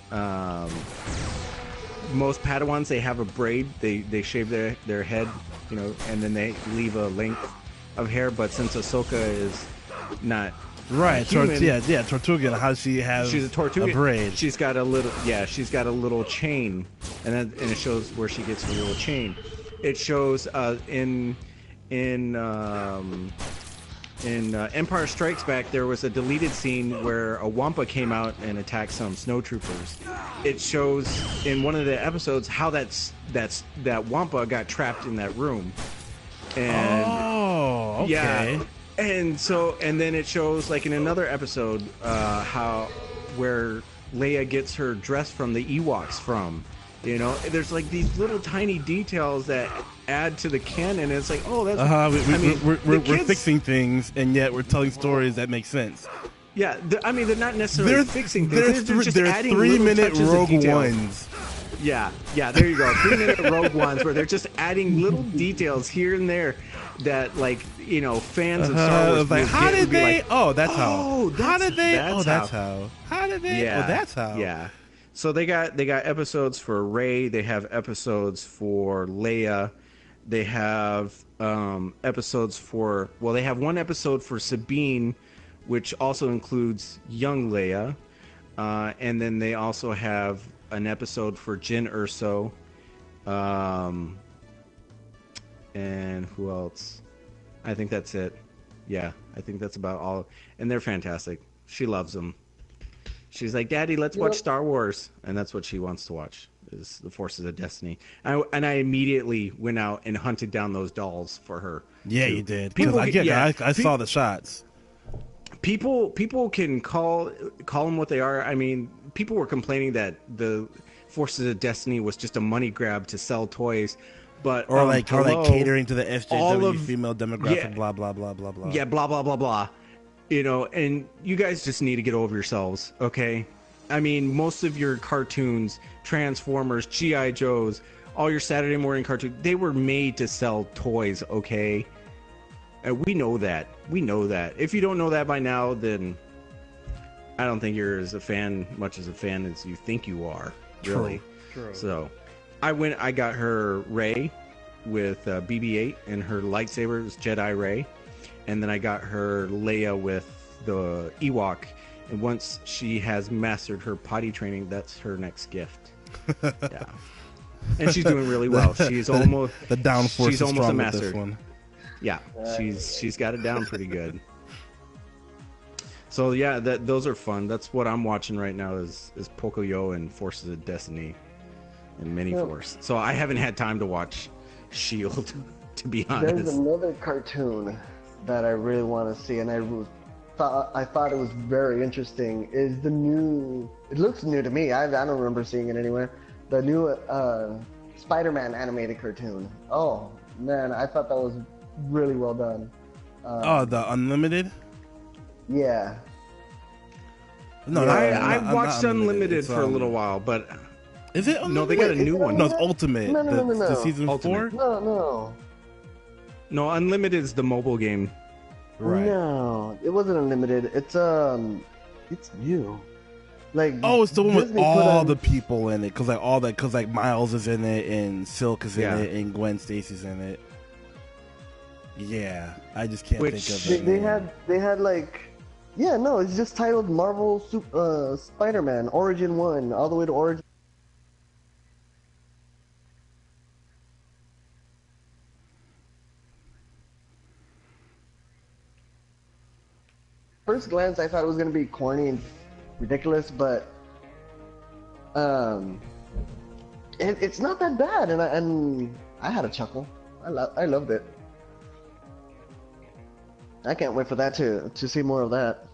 most Padawans, they have a braid. They shave their head, and then they leave a length of hair. But since Ahsoka is not right, human, Tortuga. How does she have? She's a Tortuga. A braid. She's got a little chain, and it shows where she gets her little chain. It shows in Empire Strikes Back, there was a deleted scene where a Wampa came out and attacked some snowtroopers. It shows in one of the episodes how that Wampa got trapped in that room. And okay. Yeah. And then it shows, like, in another episode, where Leia gets her dress from the Ewoks from. There's like these little tiny details that add to the canon. It's like, oh, that's. We're fixing things, and yet we're telling stories that make sense. Yeah, they're not necessarily fixing things. They're just adding 3-minute Rogue Ones. Yeah, there you go. 3-minute Rogue Ones where they're just adding little details here and there that, like, fans of Star Wars like, how did they? Like, oh, that's how. How did they? That's how. How did they? Yeah, oh, that's how. Yeah. So they got episodes for Rey. They have episodes for Leia. They have episodes for. Well, they have one episode for Sabine, which also includes young Leia, and then they also have an episode for Jyn Erso. And who else? I think that's it. Yeah, I think that's about all. And they're fantastic. She loves them. She's like, Daddy, let's watch Star Wars. And that's what she wants to watch, is the Forces of Destiny. And I immediately went out and hunted down those dolls for her. Yeah, you did. I saw the shots. People can call them what they are. I mean, people were complaining that the Forces of Destiny was just a money grab to sell toys. But, or like catering to the SJW female demographic, blah, blah, blah, blah, blah. Yeah, blah, blah, blah, blah. And you guys just need to get over yourselves, okay? I mean, most of your cartoons, Transformers, G.I. Joes, all your Saturday morning cartoons, they were made to sell toys, okay? And we know that. We know that. If you don't know that by now, then I don't think you're much as a fan as you think you are, really. True. So I got her Rey with BB-8, and her lightsaber is Jedi Rey. And then I got her Leia with the Ewok. And once she has mastered her potty training, that's her next gift. Yeah. And she's doing really well. She's almost the downforce. She's almost a master. This one. Yeah, she's got it down pretty good. So yeah, those are fun. That's what I'm watching right now is Pocoyo and Forces of Destiny and Mini-Force. So I haven't had time to watch Shield, to be honest. There's another cartoon that I really want to see, and I thought it was very interesting. Is the new? It looks new to me. I don't remember seeing it anywhere. The new Spider-Man animated cartoon. Oh man, I thought that was really well done. The Unlimited. Yeah. No, I watched Unlimited for a little while, but is it? Unlimited? No, they got a new one. No, it's Ultimate. No. The season Ultimate. 4. No, Unlimited is the mobile game. Right. No, it wasn't Unlimited. It's new. Like, it's the one with Disney all the people in it, because Miles is in it, and Silk is in it, and Gwen Stacy's in it. Yeah, I just can't think of it. They had like, yeah, no, it's just titled Marvel Spider-Man Origin 1 all the way to Origin. First glance, I thought it was gonna be corny and ridiculous, but it's not that bad, and I had a chuckle. I loved it. I can't wait for that to see more of that.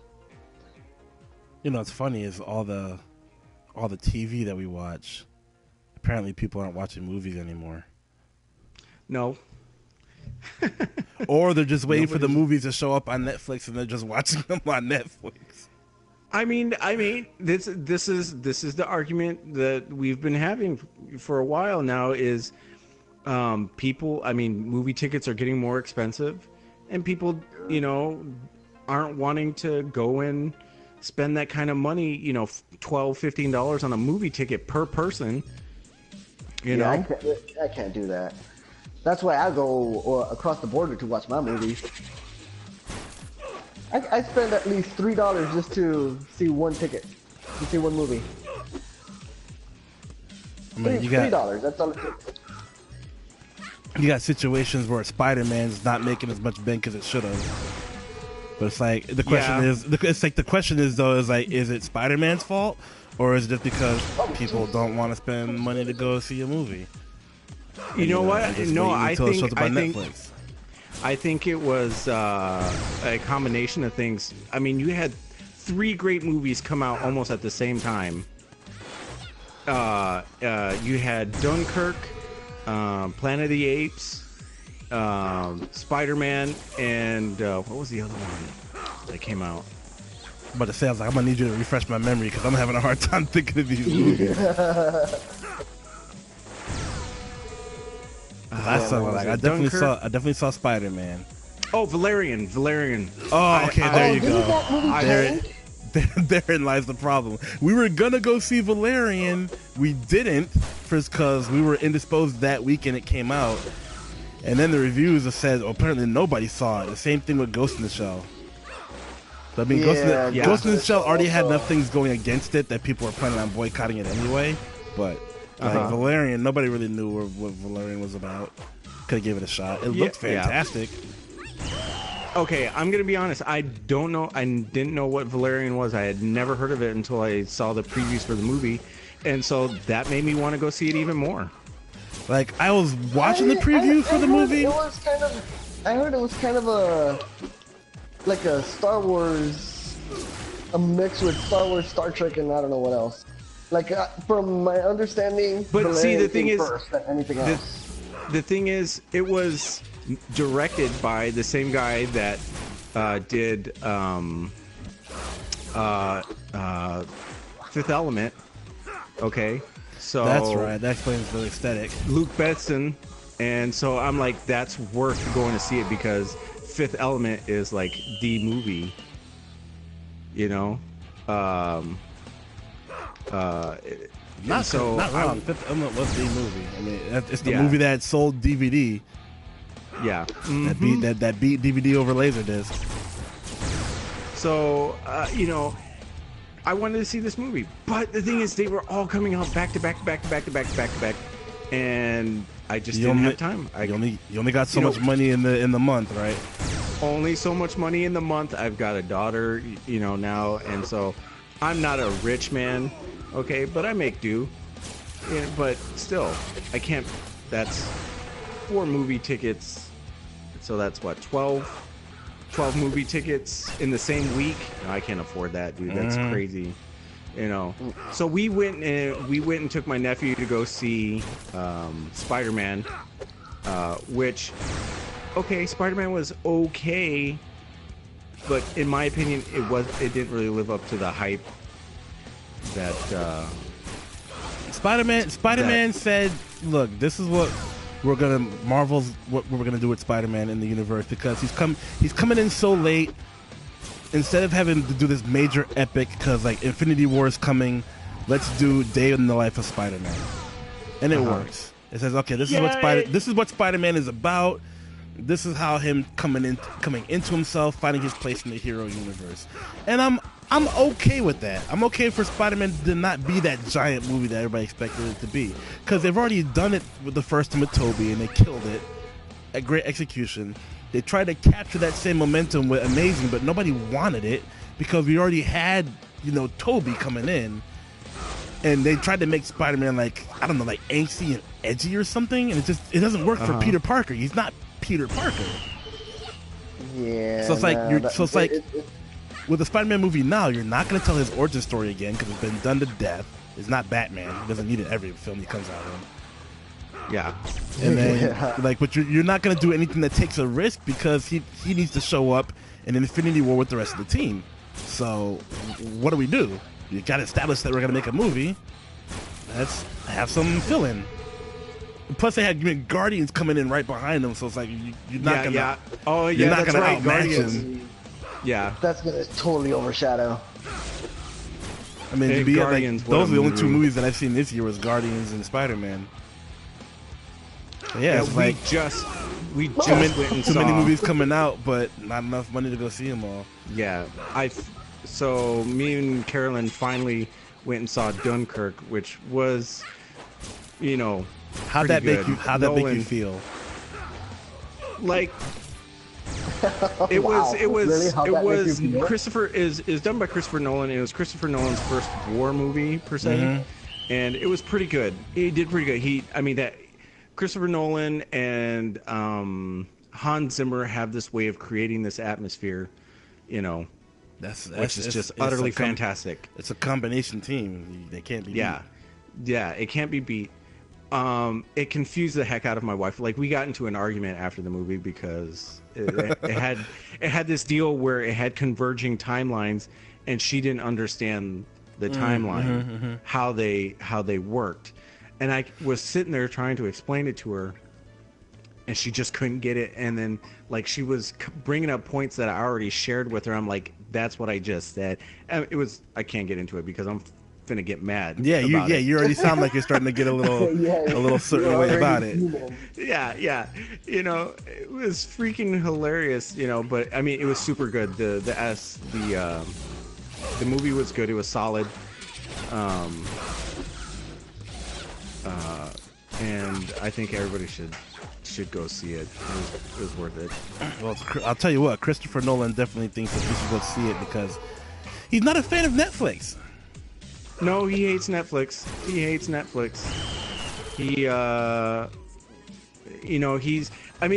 You know, what's funny is all the TV that we watch. Apparently, people aren't watching movies anymore. No. Or they're just waiting for the movies to show up on Netflix, and they're just watching them on Netflix. I mean, this is the argument that we've been having for a while now. Is people? I mean, movie tickets are getting more expensive, and people, you know, aren't wanting to go and spend that kind of money. You know, $12-15 on a movie ticket per person. You know, I can't do that. That's why I go across the border to watch my movies. I spend at least $3 just to see one ticket, to see one movie. I mean, you got $3. That's all it takes. You got situations where Spider-Man's not making as much bank as it should have. But it's like the question is though, is it Spider-Man's fault, or is it just because people don't want to spend money to go see a movie? You know what? No, I think it was a combination of things. I mean, you had 3 great movies come out almost at the same time. You had Dunkirk, Planet of the Apes, Spider-Man, and what was the other one that came out? But it sounds like I'm gonna need you to refresh my memory because I'm having a hard time thinking of these movies. I definitely saw Spider-Man. Oh, Valerian. Oh, okay, there you go. That movie Therein lies the problem. We were gonna go see Valerian, we didn't, because we were indisposed that weekend it came out, and then the reviews have said apparently nobody saw it. The same thing with Ghost in the Shell. So, I mean, Ghost in the Shell already had enough things going against it that people were planning on boycotting it anyway, but. Valerian, nobody really knew what Valerian was about. Could have given it a shot. It looked fantastic. Okay, I'm gonna be honest. I didn't know what Valerian was. I had never heard of it until I saw the previews for the movie, and so that made me want to go see it even more. Like, I was watching the preview for the movie. I heard it was kind of like a Star Wars, a mix with Star Wars, Star Trek, and I don't know what else. Like, from my understanding, but see, the thing is, the thing is, it was directed by the same guy that did Fifth Element. Okay, so that's right. That explains the aesthetic. Luke Besson, and so I'm like, that's worth going to see it because Fifth Element is like the movie. You know. Not wrong. Fifth Element was the movie. I mean, it's the movie that sold DVD. Yeah, that beat DVD over Laserdisc. So you know, I wanted to see this movie, but the thing is, they were all coming out back to back, and I just didn't have time. You only got so much money in the month, right? Only so much money in the month. I've got a daughter, you know, now, and so I'm not a rich man. Okay, but I make do. Yeah, but still, I can't. That's 4 movie tickets. So that's what, 12 movie tickets in the same week? No, I can't afford that, dude. That's crazy. You know. So we went and took my nephew to go see Spider-Man, which, okay, Spider-Man was okay, but in my opinion, it didn't really live up to the hype that Spider-Man said, look, this is what we're gonna do with Spider-Man in the universe, because he's coming in so late. Instead of having to do this major epic, because like Infinity War is coming, let's do Day in the Life of Spider-Man, and it works. It says, okay, this is what Spider-Man is about. This is how him coming into himself, finding his place in the hero universe, and I'm okay with that. I'm okay for Spider-Man to not be that giant movie that everybody expected it to be, because they've already done it with the first one with Tobey, and they killed it. A great execution. They tried to capture that same momentum with Amazing, but nobody wanted it because we already had, you know, Tobey coming in, and they tried to make Spider-Man like, I don't know, like angsty and edgy or something, and it doesn't work for Peter Parker. He's not Peter Parker. Yeah. So it's like nah, you're, that- so it's like it- with the Spider-Man movie now, you're not going to tell his origin story again because it's been done to death. It's not Batman. He doesn't need it every film he comes out in. Yeah. And then, Yeah. like, but you're not going to do anything that takes a risk because he needs to show up in Infinity War with the rest of the team. So, what do? You got to establish that we're going to make a movie. Let's have some fill-in. Plus, they had Guardians coming in right behind them, so it's like you're not going to. Yeah. Oh, You're yeah, not that's gonna right. outmatch Guardians. him. Yeah. That's gonna totally overshadow. I mean, Hey, to be Guardians, like, what those a are the only two movie. movies that I've seen this year was Guardians and Spider-Man. So yeah, it's we like just went too and many saw. movies coming out, but not enough money to go see them all. Yeah, so me and Carolyn finally went and saw Dunkirk, which was, How'd pretty that make good. you? How'd that make you Nolan- feel? like It was Really? How'd that make you feel? Christopher is done by Christopher Nolan. It was Christopher Nolan's first war movie per se, Mhm. and it was pretty good. He did pretty good. That Christopher Nolan and Hans Zimmer have this way of creating this atmosphere, which is just utterly fantastic. It's a combination team. They can't be. Yeah, it can't be beat. It confused the heck out of my wife. Like, we got into an argument after the movie because it had this deal where it had converging timelines, and she didn't understand the timeline, how they worked, and I was sitting there trying to explain it to her, and she just couldn't get it. And then, like, she was bringing up points that I already shared with her. I'm like, that's what I just said. And I can't get into it because I'm finna get mad. Yeah, about it. you already sound like you're starting to get a little, Yeah, a little certain you're way about already it. human. Yeah. It was freaking hilarious. But it was super good. The movie was good. It was solid. And I think everybody should go see it. It was worth it. Well, I'll tell you what, Christopher Nolan definitely thinks that you should go see it because he's not a fan of Netflix. No, he hates Netflix.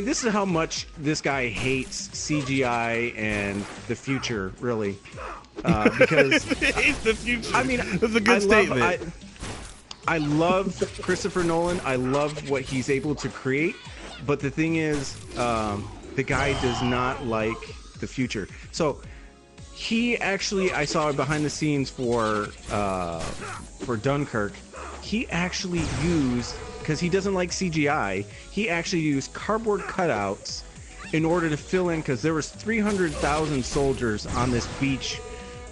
This is how much this guy hates CGI and the future, really. Because It's the future. That's a I good statement. I love Christopher Nolan. I love what he's able to create. But the thing is, the guy does not like the future. So he actually, I saw behind the scenes for Dunkirk. He actually used, because he doesn't like CGI, he actually used cardboard cutouts in order to fill in, because there was 300,000 soldiers on this beach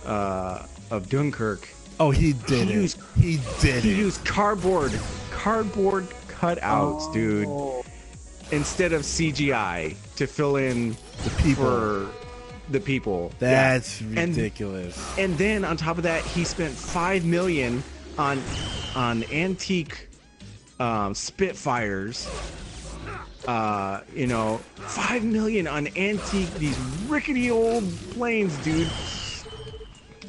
of Dunkirk. Oh, he did He it. used- He did He it. used cardboard cutouts, dude, instead of CGI to fill in The people. for the people. That's Yeah. ridiculous. And then on top of that, he spent $5 million on antique Spitfires. $5 million on antique, these rickety old planes, dude.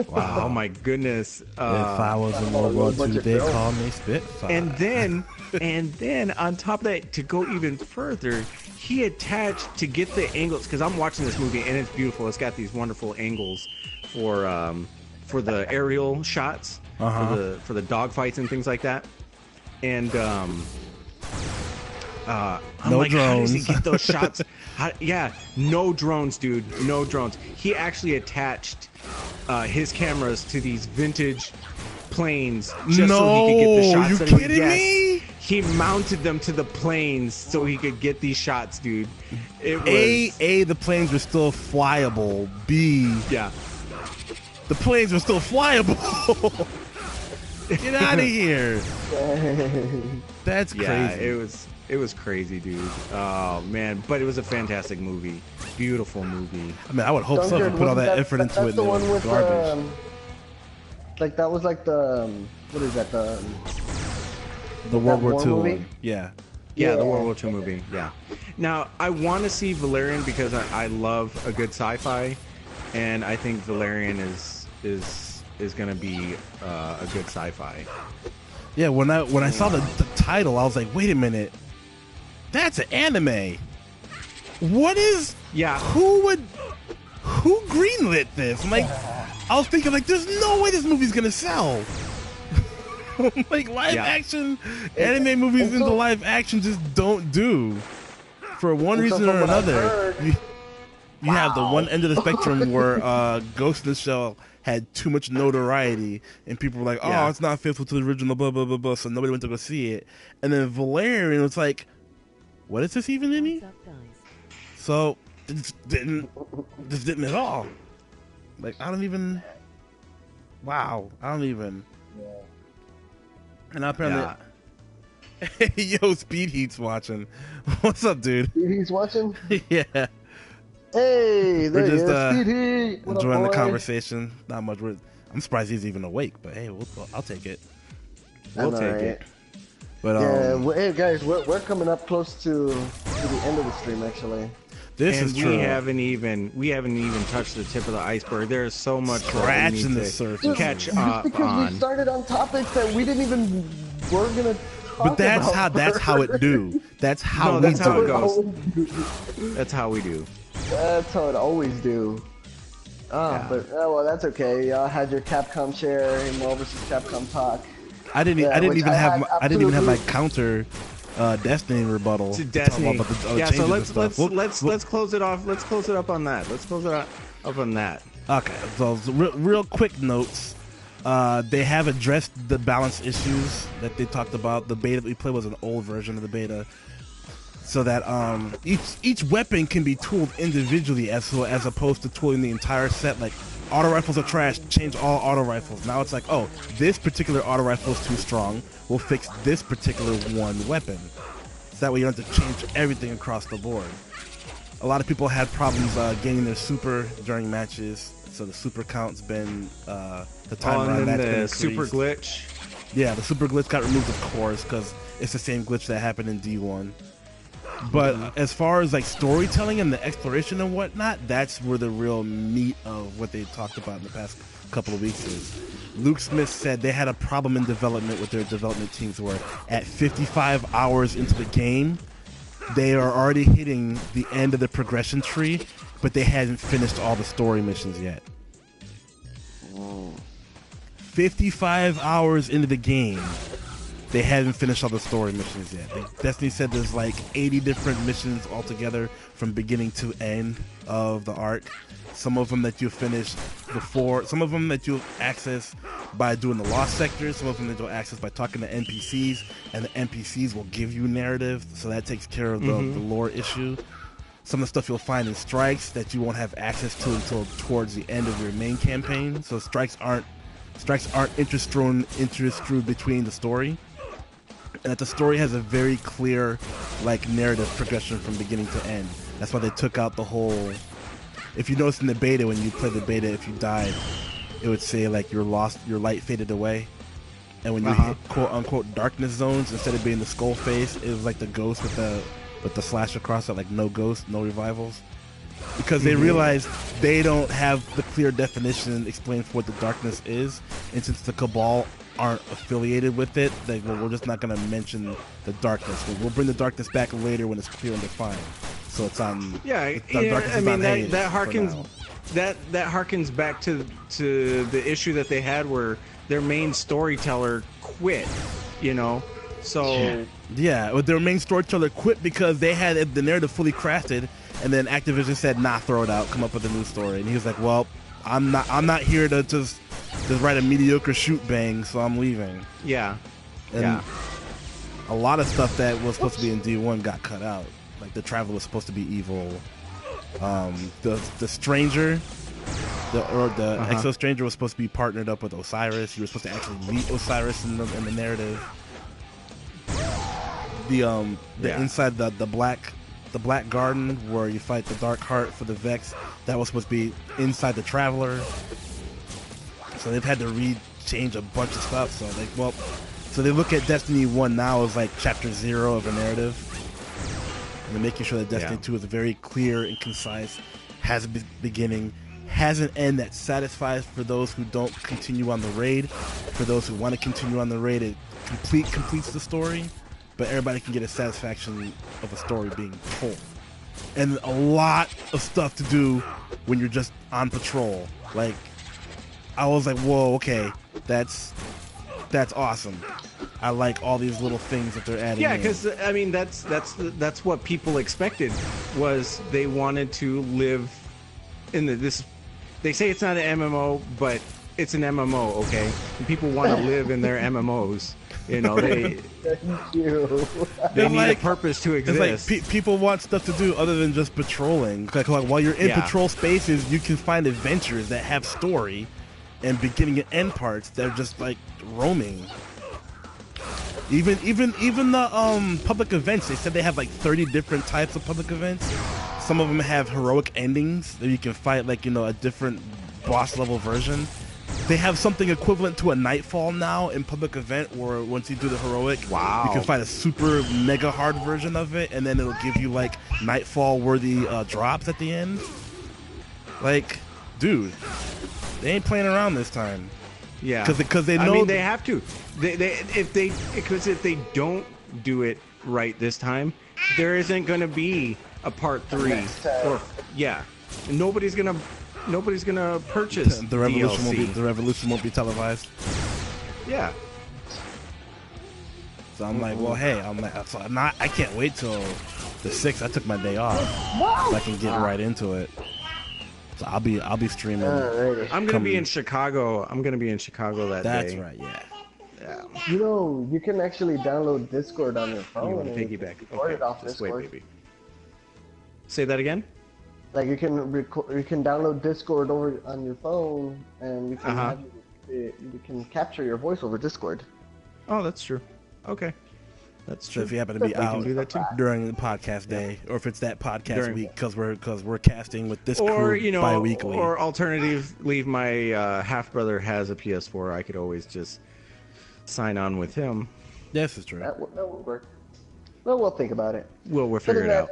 Wow, oh my goodness. If I was in World War II, budget they film. call me Spitfire. And then on top of that, to go even further, he attached, to get the angles, because I'm watching this movie and it's beautiful. It's got these wonderful angles for the aerial shots, for the dog fights and things like that. And I'm No like, how does he drones. get those shots? No drones, dude. No drones. He actually attached his cameras to these vintage planes just so he could get the No, shots. you that he- kidding yes. me? He mounted them to the planes so he could get these shots, dude. It was The planes were still flyable. B, yeah. the planes were still flyable. Get out of here. That's Yeah, crazy. it was crazy, dude. Oh man, but it was a fantastic movie. Beautiful movie. I mean, I would hope so. If Dunkirk, you put all wasn't that effort into that's it, the and one it was with garbage. like that was like the what is that The World that War war II movie? one. Yeah. Yeah, the Yeah. World War II movie. Yeah. Now I want to see Valerian because I love a good sci-fi, and I think Valerian is gonna be a good sci-fi. Yeah, when I saw the title, I was like, wait a minute, that's an anime. what is? Yeah. Who greenlit this? I'm like, I was thinking like, there's no way this movie's gonna sell. Like live action anime movies into live action just don't do for one reason or another. You have the one end of the spectrum where Ghost in the Shell had too much notoriety, and people were like, "Oh, it's not faithful to the original," blah blah blah blah. So nobody went to go see it. And then Valerian was like, "What is this even any?" So it just didn't at all. Like I don't even. And apparently, yo, Speed Heat's watching. What's up, dude? Speed Heat's watching. Yeah. Hey, there We're just Speed Heat. What enjoying up, the boy? conversation. Not much. I'm surprised he's even awake, but hey, I'll take it. We'll take it. But hey guys, we're coming up close to the end of the stream actually. This is true. We haven't even touched the tip of the iceberg. There's so much scratching the surface. Catch up because on. We started on topics that we didn't even were gonna talk But that's about that's how it do. That's how that's we how do it goes. That's how we do. That's how it always do. But well, that's okay. Y'all had your Capcom share in Marvel vs. Capcom talk. I didn't even have my counter Destiny rebuttal. To Destiny. So let's close it off. Let's close it up on that. Okay. So real quick notes. They have addressed the balance issues that they talked about. The beta that we played was an old version of the beta, so that each weapon can be tooled individually as opposed to tooling the entire set. Like auto rifles are trash, change all auto rifles. Now it's like, oh, this particular auto rifle is too strong, we'll fix this particular one weapon. So that way you don't have to change everything across the board. A lot of people had problems gaining their super during matches, so the super count's been the time around that's been increased. Super glitch. Yeah, the super glitch got removed, of course, because it's the same glitch that happened in D1. But as far as like storytelling and the exploration and whatnot, that's where the real meat of what they talked about in the past couple of weeks is. Luke Smith said they had a problem in development with their development teams where at 55 hours into the game, they are already hitting the end of the progression tree, but they hadn't finished all the story missions yet. 55 hours into the game, they haven't finished all the story missions yet. Destiny said there's like 80 different missions altogether from beginning to end of the arc. Some of them that you finish before, some of them that you'll access by doing the lost sectors, some of them that you'll access by talking to NPCs, and the NPCs will give you narrative, so that takes care of the lore issue. Some of the stuff you'll find in strikes that you won't have access to until towards the end of your main campaign. So strikes aren't interstrewed between the story. And that the story has a very clear, like, narrative progression from beginning to end. That's why they took out the whole. If you notice in the beta, when you played the beta, if you died, it would say like your light faded away. And when you hit quote unquote darkness zones, instead of being the skull face, it was like the ghost with the slash across it, like no ghost, no revivals. Because they realized they don't have the clear definition explained for what the darkness is, and since the Cabal aren't affiliated with it, we're just not going to mention the darkness. We'll bring the darkness back later when it's clear and defined. So it's on. That harkens back to the issue that they had where their main storyteller quit. So their main storyteller quit because they had the narrative fully crafted, and then Activision said, "Nah, throw it out. Come up with a new story." And he was like, "Well, I'm not here to just write a mediocre shoot bang, so I'm leaving." Yeah. And a lot of stuff that was supposed to be in D1 got cut out. Like the Traveler was supposed to be evil. The Stranger, the Exo Stranger was supposed to be partnered up with Osiris. You were supposed to actually meet Osiris in the narrative. The inside the Black Garden where you fight the Dark Heart for the Vex, that was supposed to be inside the Traveler. So they've had to change a bunch of stuff. So they look at Destiny 1 now as like chapter 0 of a narrative. And they're making sure that Destiny 2 is very clear and concise, has a beginning, has an end that satisfies for those who don't continue on the raid. For those who want to continue on the raid, it completes the story, but everybody can get a satisfaction of a story being told. and a lot of stuff to do when you're just on patrol. Like, I was like, whoa, okay, that's awesome. I like all these little things that they're adding. Yeah, in. because I mean that's what people expected, was they wanted to live in this. They say it's not an MMO, but it's an MMO, okay? And people want to live in their MMOs. You know, they Thank you. they need like- a purpose to It's exist. like people want stuff to do other than just patrolling. Like while you're in Yeah. patrol spaces, you can find adventures that have story and beginning and end parts that are just like roaming. Even the public events, they said they have like 30 different types of public events. Some of them have heroic endings that you can fight, like, you know, a different boss level version. They have something equivalent to a Nightfall now in public event, where once you do the heroic, Wow. you can find a super mega hard version of it, and then it'll give you like Nightfall worthy drops at the end. Like, dude, they ain't playing around this time. Yeah, 'Cause they I know mean, they have to. If they don't do it right this time, there isn't going to be a part 3. Next time. Or nobody's gonna purchase the revolution DLC. won't be televised. Yeah, So I'm like, well, hey, I can't wait till the 6th. I took my day off so I can get right into it. So I'll be streaming. Alrighty. I'm gonna be in Chicago. I'm gonna be in Chicago that That's day. right, yeah. Yeah. You know, you can actually download Discord on your phone. You want to and you piggyback? can record it off This way, Discord. baby. Say that again. Like you can download Discord over on your phone, and you can Uh-huh. you can capture your voice over Discord. Oh, that's true. Okay, that's So true. if you happen to be We can out do that too. during the podcast day, or if it's that podcast During- week, because we're casting with this Or crew you know, bi-weekly. or alternatively, if my half brother has a PS4, I could always just sign on with him. Yes, it's true. That would work. Well, we'll think about it. We'll But figure it out.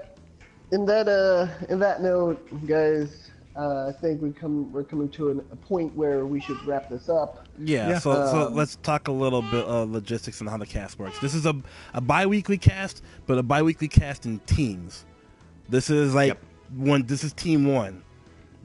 In that note, guys, I think we're coming to a point where we should wrap this up. Yeah, Yeah. so let's talk a little bit of logistics and how the cast works. This is a bi-weekly cast, but a bi-weekly cast in teams. This is like Yep. this is team 1.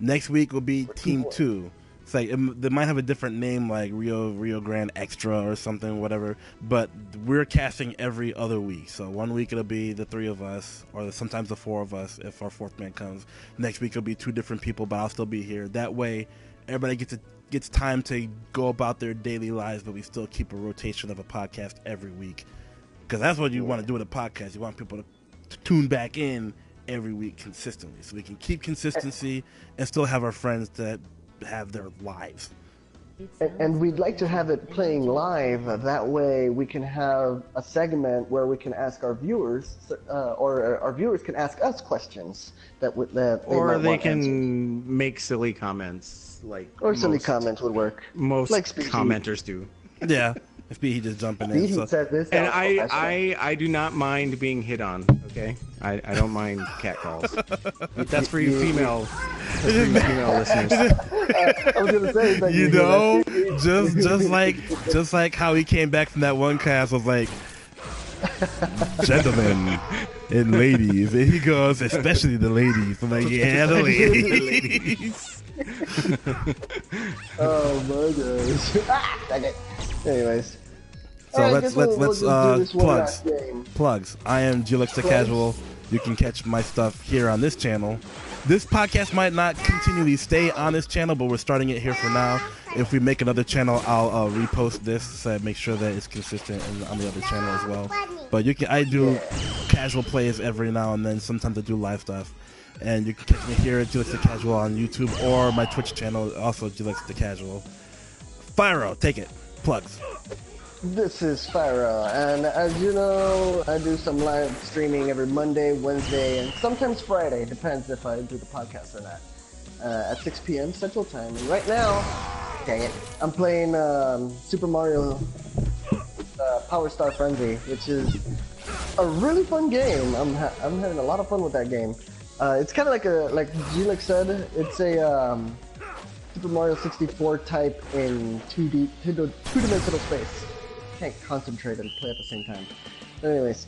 Next week will be team 2. It's like they might have a different name, like Rio Grande Extra or something, whatever. But we're casting every other week. So one week it'll be the 3 of us, or sometimes the 4 of us if our 4th man comes. Next week it'll be 2 different people, but I'll still be here. That way, everybody gets time to go about their daily lives, but we still keep a rotation of a podcast every week. Because that's what you want to do with a podcast. You want people to tune back in every week consistently, so we can keep consistency and still have our friends that have their lives. And we'd like to have it playing live. That way, we can have a segment where we can ask our viewers, or our viewers can ask us questions that Or might they want answered. can make silly comments, like Or silly most- comments would work. Most Like Speedy. commenters do. Yeah, if he just jumping in. Speedy So, said this. And sounds professional. I do not mind being hit on. Okay, I don't mind cat calls. That's for you female. That's for you female listeners. I was gonna say, like, you hear know, that? just like how he came back from that one cast was like, gentlemen and ladies, and he goes, especially the ladies. I'm like, yeah, the ladies. Oh my gosh. Dang it. Anyways. So Alright, let's guess we'll let's just do this one plugs. last game. Plugs. I am Gilix the Plugs. Casual. You can catch my stuff here on this channel. This podcast might not continually stay on this channel, but we're starting it here for now. If we make another channel, I'll repost this so I make sure that it's consistent on the other channel as well. But I do casual plays every now and then. Sometimes I do live stuff. And you can catch me here at Gilix the Casual on YouTube or my Twitch channel, also Gilix the Casual. Fyro, take it. Plugs. This is Fyro, and as you know, I do some live streaming every Monday, Wednesday, and sometimes Friday. Depends if I do the podcast or not. At 6 p.m. Central Time. And right now, dang it, I'm playing Super Mario Power Star Frenzy, which is a really fun game. I'm having a lot of fun with that game. It's kind of like Gilix said, it's a Super Mario 64 type in two-dimensional space. Can't concentrate and play at the same time. But anyways,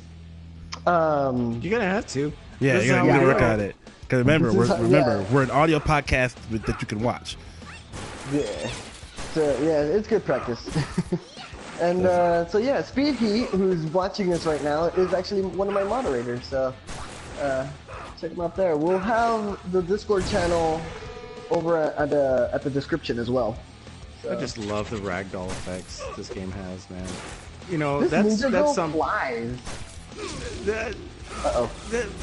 You're gonna have to. Yeah, This is you're how gonna we work do at it. Because remember, This is how- we're an audio podcast that you can watch. Yeah. So yeah, it's good practice. And so yeah, Speed Heat, who's watching us right now, is actually one of my moderators. So check him out there. We'll have the Discord channel over at the description as well. So. I just love the ragdoll effects this game has, man. You know, This that's Ninja Girl some flies. that, Uh-oh.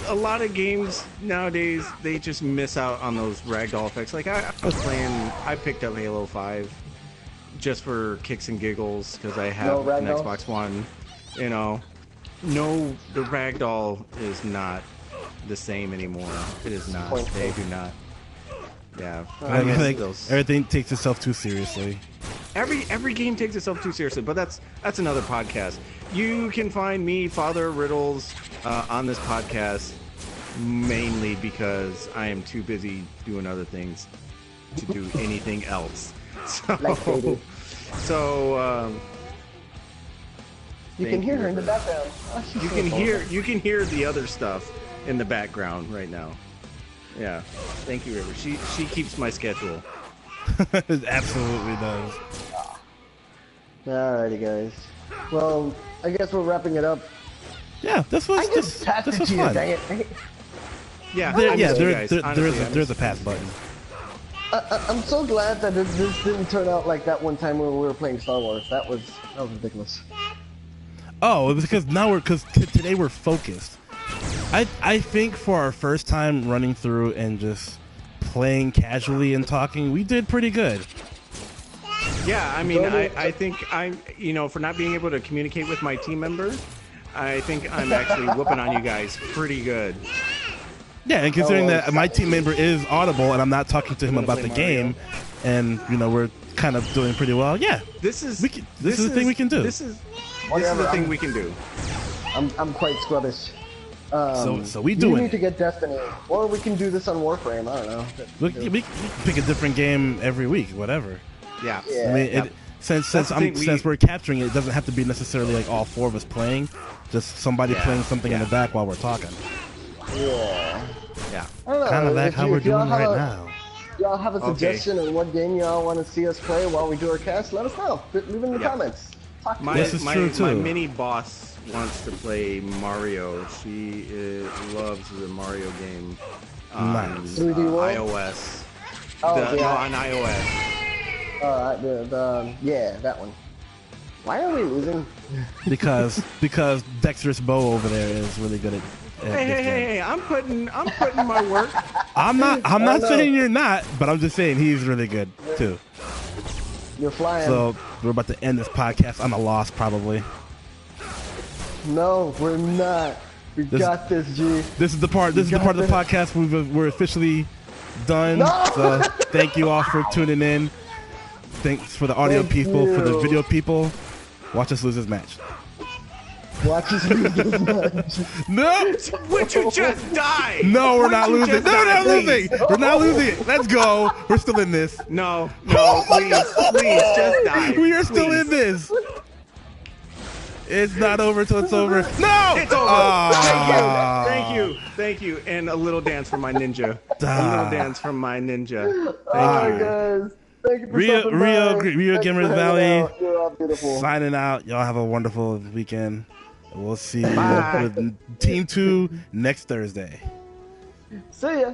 a lot of games nowadays they just miss out on those ragdoll effects. Like I picked up Halo 5 just for kicks and giggles because I have an ragdolls? Xbox One. You know, no, the ragdoll is not the same anymore. It is not. Point. They do not. Yeah, I miss think those. everything takes itself too seriously. Every game takes itself too seriously, but that's another podcast. You can find me, Father Riddles, on this podcast mainly because I am too busy doing other things to do anything else. So, Like they do. so You can thank hear you. her in the background. Oh, she's you so can adorable. hear the other stuff in the background right now. Yeah, thank you, River. She keeps my schedule. It absolutely does. Alrighty, guys. Well, I guess we're wrapping it up. Yeah, this was I just passed this it was to you, fun. dang it. Yeah, There, I yeah, miss you there, guys. there, Honestly, there's a miss pass you button. I'm so glad that this didn't turn out like that one time when we were playing Star Wars. That was ridiculous. Oh, it was because today we're focused. I think for our first time running through and just playing casually and talking, we did pretty good. Yeah, I mean, I think I'm, for not being able to communicate with my team members, I think I'm actually whooping on you guys pretty good. Yeah, and considering Oh, that my team member is Audible and I'm not talking to him Wanna about play the game, and we're kind of doing pretty well. Yeah, This is this is the thing we can do. This is Whatever, the thing I'm- we can do. I'm quite scrubbish. So we You doing need to it. get Destiny, or we can do this on Warframe. I don't know. We can pick a different game every week, whatever. Yeah. Yeah. I mean, Yep. since That's the thing, since we're capturing it, it doesn't have to be necessarily like all four of us playing. Just somebody Yeah, playing something in yeah. the back while we're talking. Yeah. Yeah. I don't know. Kind of like if how you- we're if y'all doing have right a- now. Y'all have a Okay. suggestion on what game y'all want to see us play while we do our cast? Let us know. Leave it in the Yeah. comments. Talk to My, This is us. true, too. my mini boss wants to play Mario. She loves the Mario game on Nice. 3D World? iOS. Oh, No, yeah. on iOS. Yeah, that one. Why are we losing? because Dexterous Bow over there is really good at Hey, this hey, game. hey! I'm putting my work. I'm not know. saying you're not, but I'm just saying he's really good too. You're flying. So we're about to end this podcast on a loss, probably. No, we're not. We This- got this, G. This is the part. This is the got part of the this. podcast we're officially done. No! So thank you all for tuning in. Thanks for the audio Thank people, for the you. video people. Watch us lose this match. Watch us lose this match. No, Would you just die? no, we're Would not you losing. just No, we're die, not please? losing. We're not losing it. Let's go. We're still in this. No, please, just die. We are still Please. in this. It's not over till it's over. No! It's over. Ah. Thank you. And a little dance from my ninja. A Ah. little dance from my ninja. Alright, guys. Thank you for Rio- stopping Rio- by. Rio Thanks for Gamers hanging Valley. out. You're all beautiful. Signing out. Y'all have a wonderful weekend. We'll see you Bye. with Team 2 next Thursday. See ya.